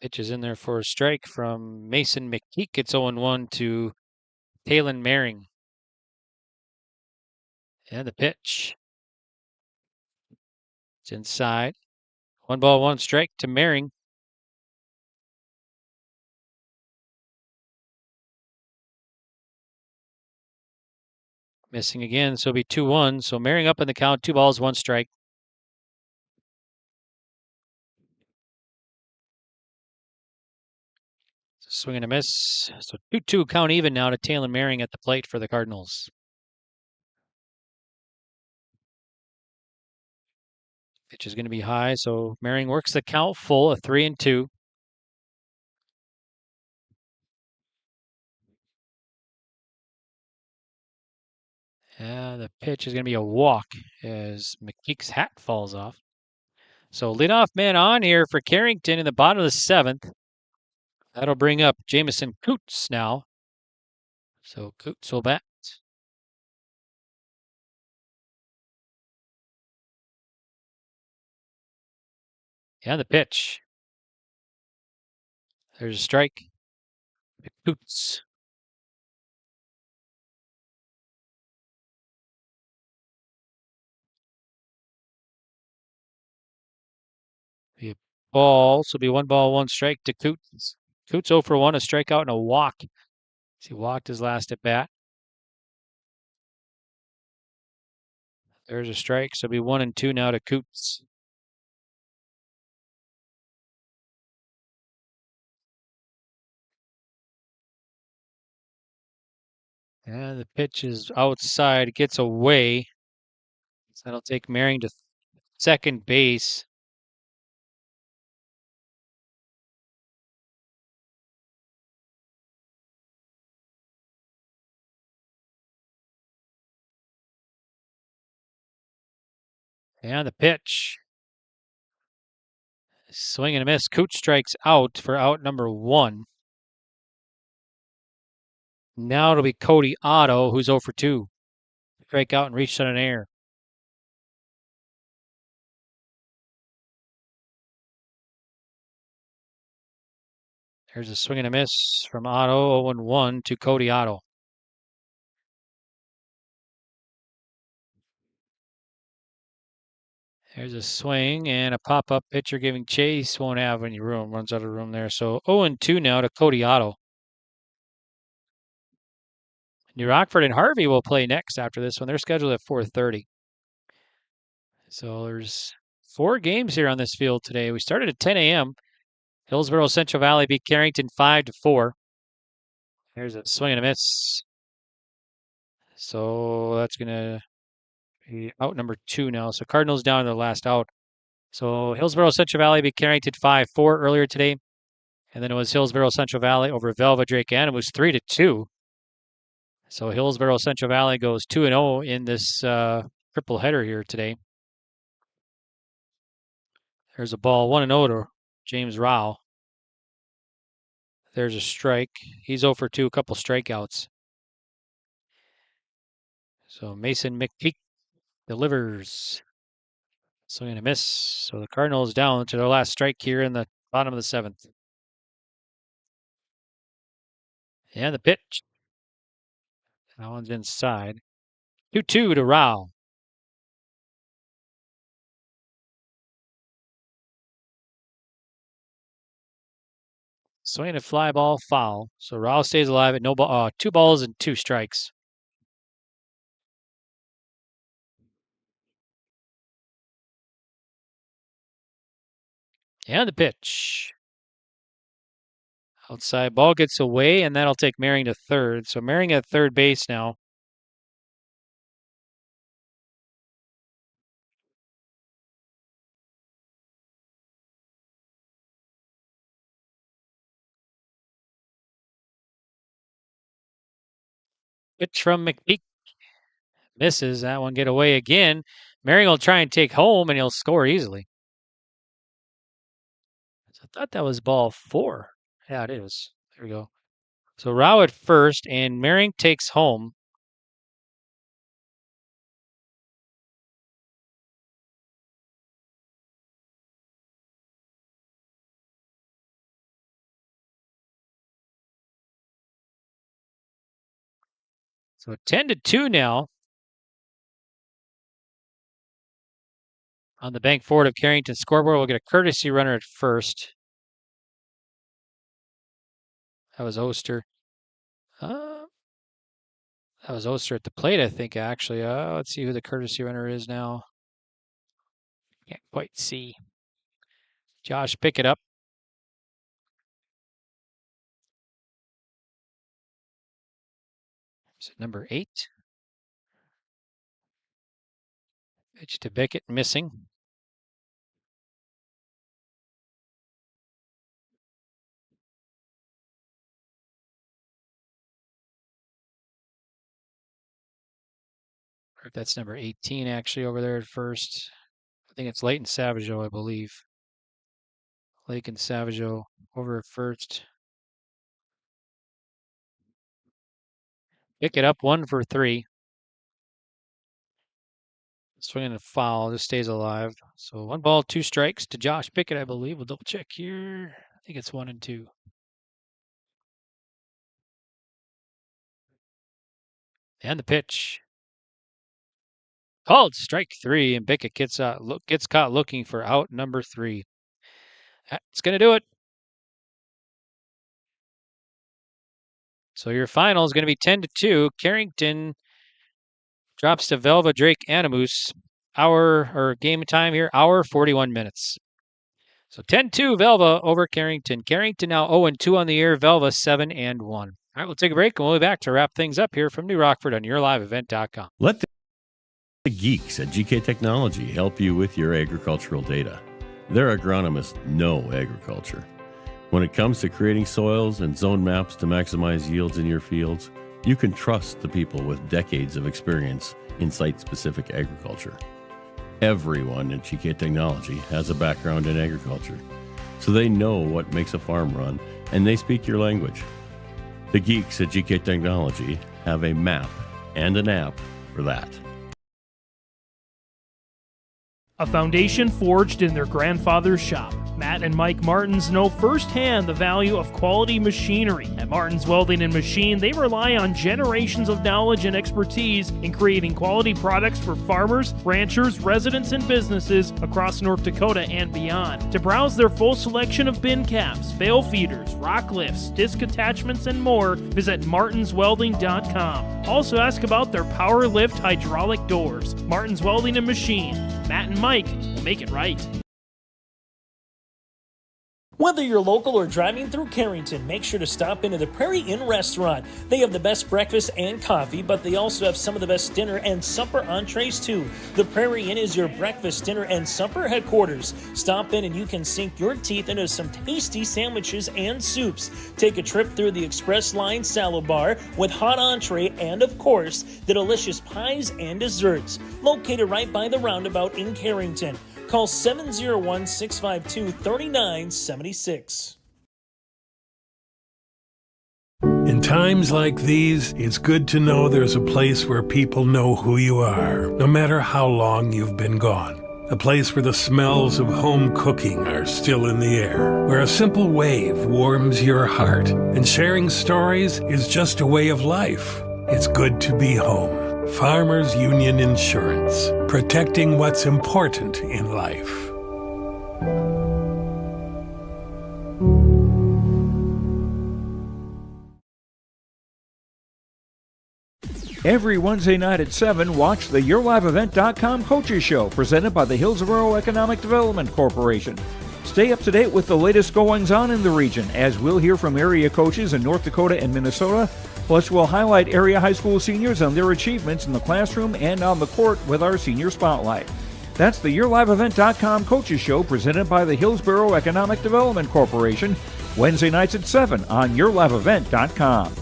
Pitch is in there for a strike from Mason McPeak. It's 0-1 to Talon Maring. And the pitch. It's inside. 1 ball, 1 strike to Maring. Missing again, so it'll be 2-1. So Maring up in the count, 2 balls, 1 strike. Swing and a miss. So 2-2 count even now to Talon Maring at the plate for the Cardinals. Pitch is going to be high, so Maring works the count full, a 3-2. The pitch is going to be a walk as McPeak's hat falls off. So leadoff man on here for Carrington in the bottom of the 7th. That'll bring up Jamison Coots now. So Coots will bat. Yeah, the pitch. There's a strike. Coots. Be a ball, so it'll be 1 ball, 1 strike to Coots. Coots 0 for 1, a strikeout and a walk. He walked his last at bat. There's a strike, so it'll be 1-2 now to Coots. And the pitch is outside, gets away. So that'll take Maring to second base. And the pitch. Swing and a miss. Coots strikes out for out number 1. Now it'll be Cody Otto, who's 0 for 2. Strike out and reached on an air. There's a swing and a miss from Otto, 0-1 to Cody Otto. There's a swing and a pop-up pitcher giving chase. Won't have any room. Runs out of room there. So 0-2 now to Cody Otto. New Rockford and Harvey will play next after this one. They're scheduled at 4:30. So there's 4 games here on this field today. We started at 10 a.m. Hillsborough Central Valley beat Carrington 5-4. There's a swing and a miss. So that's going to be out number 2 now. So Cardinals down to the last out. So Hillsborough Central Valley beat Carrington 5-4 earlier today. And then it was Hillsborough Central Valley over Velva Drake Ann. It was 3-2. So Hillsborough Central Valley goes 2-0 in this triple header here today. There's a ball 1-0 to James Rao. There's a strike. He's 0 for 2, a couple strikeouts. So Mason McPeak delivers. Swing and a miss. So the Cardinals down to their last strike here in the bottom of the 7th. And the pitch. That one's inside. 2-2 to Rao. Swing and a fly ball foul. So Rao stays alive at 2 balls and 2 strikes. And the pitch. Outside ball gets away, and that'll take Merring to third. So Merring at third base now. Pitch from McPeak. Misses. That one get away again. Merring will try and take home, and he'll score easily. So I thought that was ball 4. Yeah, it is. There we go. So Rao at first, and Merring takes home. So 10-2 now. On the bank forward of Carrington scoreboard, we'll get a courtesy runner at first. That was Oster. That was Oster at the plate, I think, actually. Let's see who the courtesy runner is now. Can't quite see. Josh, pick it up. Is it number 8? Pitch to Beckett, missing. Or if that's number 18, actually, over there at first. I think it's Leighton Savageau, I believe. Leighton Savageau over at first. Pick it up, 1 for 3. Swinging a foul, just stays alive. So 1 ball, 2 strikes to Josh Pickett, I believe. We'll double check here. I think it's 1 and 2. And the pitch. Called strike 3, and Pickett gets caught looking for out number 3. That's going to do it. So your final is going to be 10-2. Carrington drops to Velva Drake Animus. Game time here, hour 41 minutes. So 10-2 Velva over Carrington. Carrington now 0-2 on the year. Velva 7-1. All right, we'll take a break and we'll be back to wrap things up here from New Rockford on YourLiveEvent.com. Let the geeks at GK Technology help you with your agricultural data. Their agronomists know agriculture. When it comes to creating soils and zone maps to maximize yields in your fields, you can trust the people with decades of experience in site-specific agriculture. Everyone at GK Technology has a background in agriculture, so they know what makes a farm run, and they speak your language. The geeks at GK Technology have a map and an app for that. A foundation forged in their grandfather's shop. Matt and Mike Martins know firsthand the value of quality machinery. At Martins Welding and Machine, they rely on generations of knowledge and expertise in creating quality products for farmers, ranchers, residents, and businesses across North Dakota and beyond. To browse their full selection of bin caps, bale feeders, rock lifts, disc attachments, and more, visit martinswelding.com. Also ask about their power lift hydraulic doors. Martins Welding and Machine. Matt and Mike will make it right. Whether you're local or driving through Carrington, make sure to stop into the Prairie Inn restaurant. They have the best breakfast and coffee, but they also have some of the best dinner and supper entrees too. The Prairie Inn is your breakfast, dinner, and supper headquarters. Stop in and you can sink your teeth into some tasty sandwiches and soups. Take a trip through the Express Line salad bar with hot entree and, of course, the delicious pies and desserts. Located right by the roundabout in Carrington. Call 701-652-3976. In times like these, it's good to know there's a place where people know who you are, no matter how long you've been gone. A place where the smells of home cooking are still in the air, where a simple wave warms your heart, and sharing stories is just a way of life. It's good to be home. Farmers Union Insurance, protecting what's important in life. Every Wednesday night at 7, watch the YourLiveEvent.com Coaches Show, presented by the Hillsborough Economic Development Corporation. Stay up to date with the latest goings-on in the region, as we'll hear from area coaches in North Dakota and Minnesota. Plus, we'll highlight area high school seniors and their achievements in the classroom and on the court with our Senior Spotlight. That's the YourLiveEvent.com Coaches Show, presented by the Hillsborough Economic Development Corporation, Wednesday nights at 7 on YourLiveEvent.com.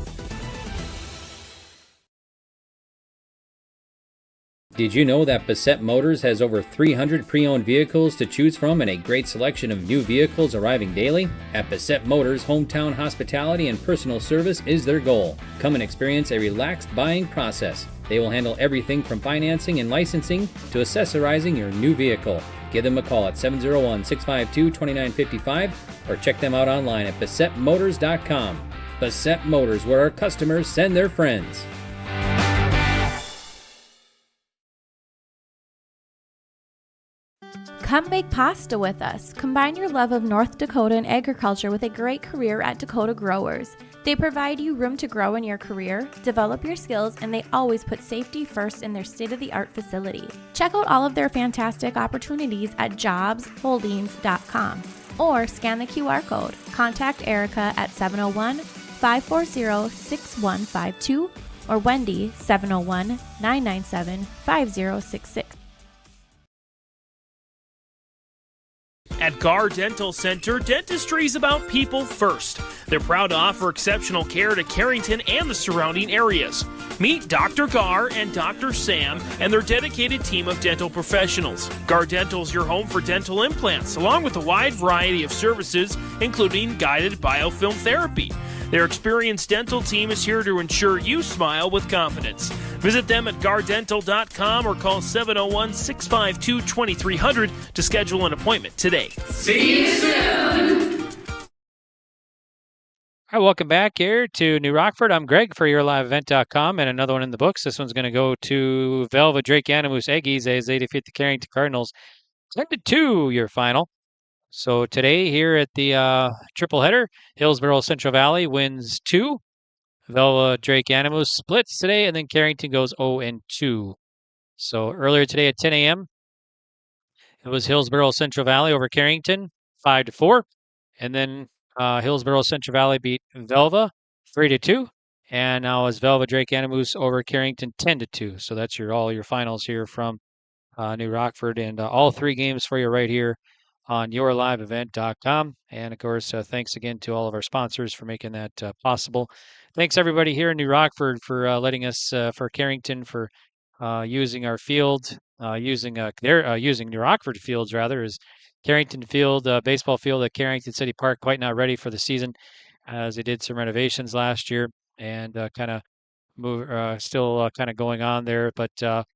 Did you know that Bassett Motors has over 300 pre-owned vehicles to choose from and a great selection of new vehicles arriving daily? At Bassett Motors, hometown hospitality and personal service is their goal. Come and experience a relaxed buying process. They will handle everything from financing and licensing to accessorizing your new vehicle. Give them a call at 701-652-2955 or check them out online at BassettMotors.com. Bassett Motors, where our customers send their friends. Come make pasta with us. Combine your love of North Dakota and agriculture with a great career at Dakota Growers. They provide you room to grow in your career, develop your skills, and they always put safety first in their state-of-the-art facility. Check out all of their fantastic opportunities at jobsholdings.com or scan the QR code. Contact Erica at 701-540-6152 or Wendy 701-997-5066. At Gar Dental Center, dentistry is about people first. They're proud to offer exceptional care to Carrington and the surrounding areas. Meet Dr. Gar and Dr. Sam and their dedicated team of dental professionals. Gar Dental is your home for dental implants, along with a wide variety of services, including guided biofilm therapy. Their experienced dental team is here to ensure you smile with confidence. Visit them at gardental.com or call 701-652-2300 to schedule an appointment today. See you soon. All right, welcome back here to New Rockford. I'm Greg for YourLiveEvent.com, and another one in the books. This one's going to go to Velva Drake Animus Aggies as they defeat the Carrington Cardinals 10-2, your final. So today here at the triple header, Hillsborough Central Valley wins 2. Velva Drake Animus splits today, and then Carrington goes 0-2. So earlier today at 10 a.m., it was Hillsborough Central Valley over Carrington 5-4, and then Hillsborough Central Valley beat Velva 3-2, and now is Velva Drake Animus over Carrington 10-2. So that's all your finals here from New Rockford, and all 3 games for you right here on YourLiveEvent.com. And of course, thanks again to all of our sponsors for making that possible. Thanks everybody here in New Rockford for letting us, for Carrington, for using our field, using New Rockford fields rather, is Carrington Field, baseball field at Carrington City Park, quite not ready for the season, as they did some renovations last year and still kind of going on there. But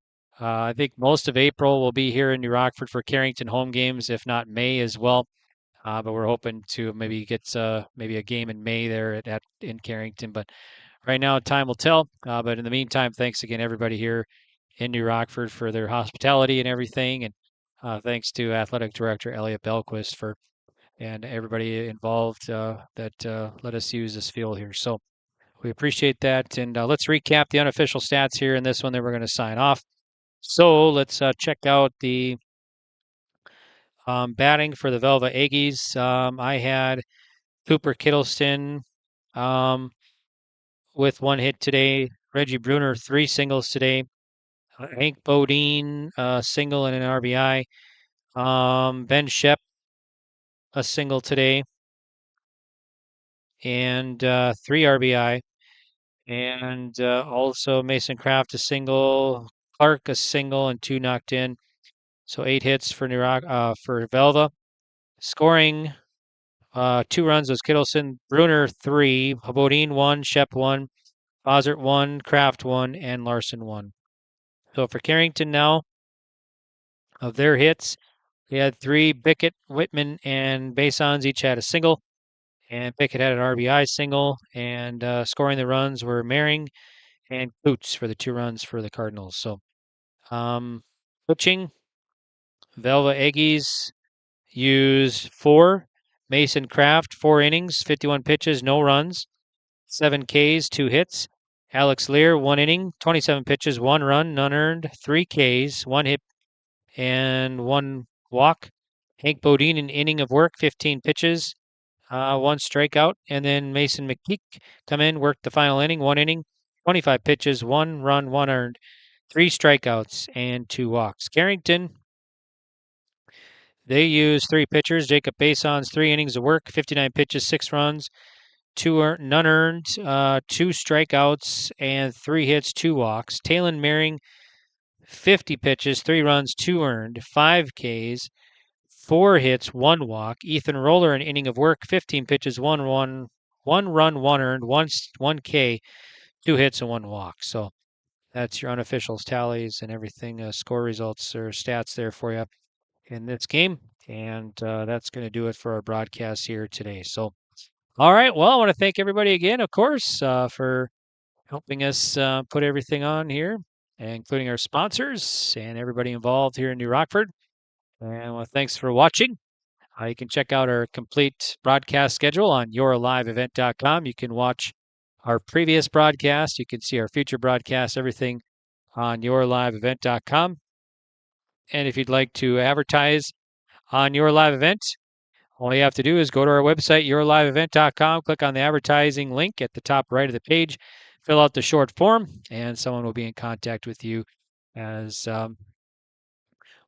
I think most of April will be here in New Rockford for Carrington home games, if not May as well. But we're hoping to maybe get maybe a game in May there in Carrington. But right now, time will tell. But in the meantime, thanks again, everybody here in New Rockford, for their hospitality and everything. And thanks to Athletic Director Elliot Belquist and everybody involved that let us use this field here. So we appreciate that. And let's recap the unofficial stats here in this one. Then we're going to sign off. So let's check out the Batting for the Velva Aggies, I had Cooper Kittleston with 1 hit today. Reggie Bruner, 3 singles today. Hank Bodine, single and an RBI. Ben Shep, a single today. And 3 RBI. And also Mason Kraft, a single. Clark, a single, and 2 knocked in. So 8 hits for for Velva. Scoring 2 runs was Kittleson, Bruner 3, Bodine 1, Shep 1, Bossert 1, Kraft 1, and Larson 1. So for Carrington now, of their hits, we had 3. Bickett, Whitman, and Basons each had a single. And Bickett had an RBI single. And scoring the runs were Mehring and Coots for the 2 runs for the Cardinals. So pitching, Velva Aggies used 4. Mason Kraft, 4 innings, 51 pitches, no runs, 7 Ks, 2 hits. Alex Lear, 1 inning, 27 pitches, 1 run, none earned, 3 Ks, 1 hit, and 1 walk. Hank Bodine, an inning of work, 15 pitches, 1 strikeout. And then Mason McKeek come in, worked the final inning, 1 inning, 25 pitches, 1 run, 1 earned, 3 strikeouts, and 2 walks. Carrington, they used 3 pitchers. Jacob Basons, 3 innings of work, 59 pitches, 6 runs, none earned, 2 strikeouts, and 3 hits, 2 walks. Talon Mehring, 50 pitches, 3 runs, 2 earned, 5 Ks, 4 hits, 1 walk. Ethan Roller, an inning of work, 15 pitches, 1 run, 1 earned, 1 K, 2 hits, and 1 walk. So that's your unofficials tallies and everything, score results or stats there for you in this game. And that's going to do it for our broadcast here today. So, all right. Well, I want to thank everybody again, of course, for helping us put everything on here, including our sponsors and everybody involved here in New Rockford. And well, thanks for watching. You can check out our complete broadcast schedule on yourliveevent.com. You can watch our previous broadcast. You can see our future broadcasts, everything on yourliveevent.com. And if you'd like to advertise on your live event, all you have to do is go to our website, yourliveevent.com, click on the advertising link at the top right of the page, fill out the short form, and someone will be in contact with you as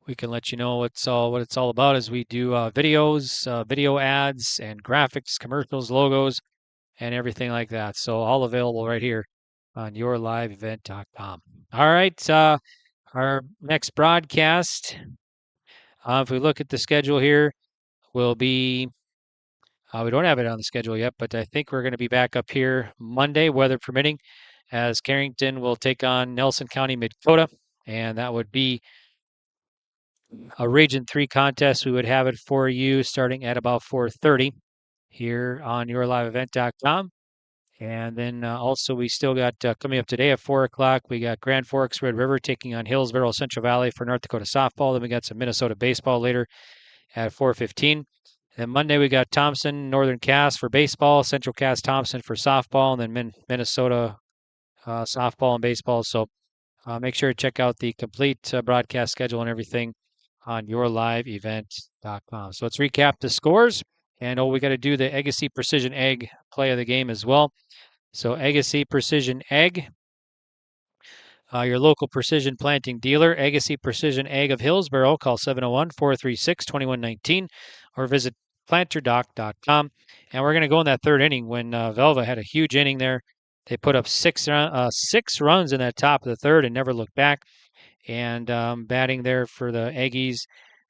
we can let you know what it's all about as we do videos, video ads, and graphics, commercials, logos, and everything like that. So all available right here on yourliveevent.com. All right, our next broadcast, if we look at the schedule here, will be, we don't have it on the schedule yet, but I think we're going to be back up here Monday, weather permitting, as Carrington will take on Nelson County, Dakota, and that would be a Region 3 contest. We would have it for you starting at about 4:30 here on yourliveevent.com. And then also we still got coming up today at 4 o'clock, we got Grand Forks Red River taking on Hillsboro Central Valley for North Dakota softball. Then we got some Minnesota baseball later at 4:15. And Monday we got Thompson Northern Cass for baseball, Central Cass Thompson for softball, and then Minnesota softball and baseball. So make sure to check out the complete broadcast schedule and everything on yourliveevent.com. So let's recap the scores. And we got to do the Agassiz Precision Egg play of the game as well. So Agassiz Precision Egg, your local precision planting dealer, Agassiz Precision Egg of Hillsboro. Call 701-436-2119 or visit planterdoc.com. And we're going to go in that 3rd inning when Velva had a huge inning there. They put up 6 runs in that top of the 3rd and never looked back. And batting there for the Aggies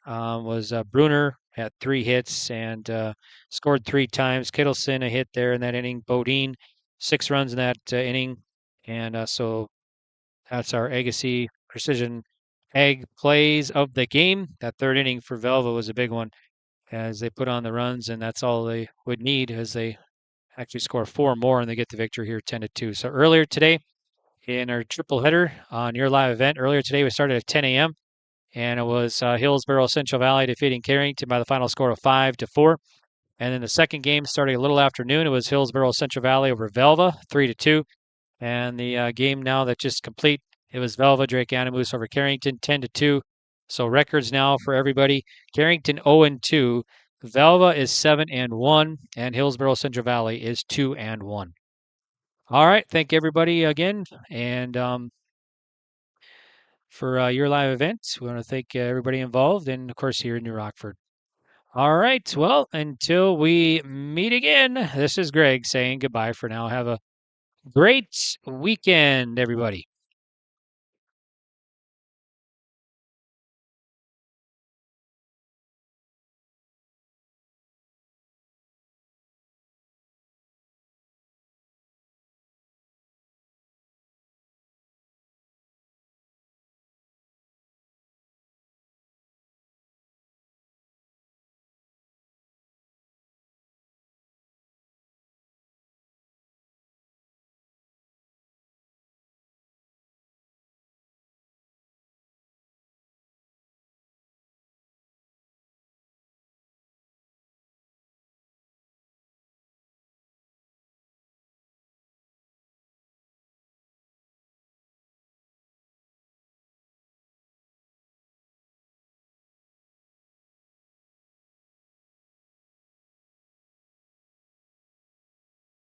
was Bruner, had 3 hits and scored 3 times. Kittleson, a hit there in that inning. Bodine, 6 runs in that inning. And so that's our Agassiz Precision Egg plays of the game. That 3rd inning for Velva was a big one as they put on the runs, and that's all they would need as they actually score 4 more and they get the victory here 10-2. So earlier today in our triple header on your live event, earlier today we started at 10 a.m. and it was Hillsboro Central Valley defeating Carrington by the final score of 5-4. And then the second game starting a little after noon, it was Hillsboro Central Valley over Velva, 3-2. And the game now that just complete, it was Velva Drake Animus over Carrington, 10-2. So records now for everybody. Carrington 0-2. Velva is 7-1. And Hillsborough Central Valley is 2-1. All right. Thank everybody again. And for your live event, we want to thank everybody involved. And, of course, here in New Rockford. All right. Well, until we meet again, this is Greg saying goodbye for now. Have a great weekend, everybody.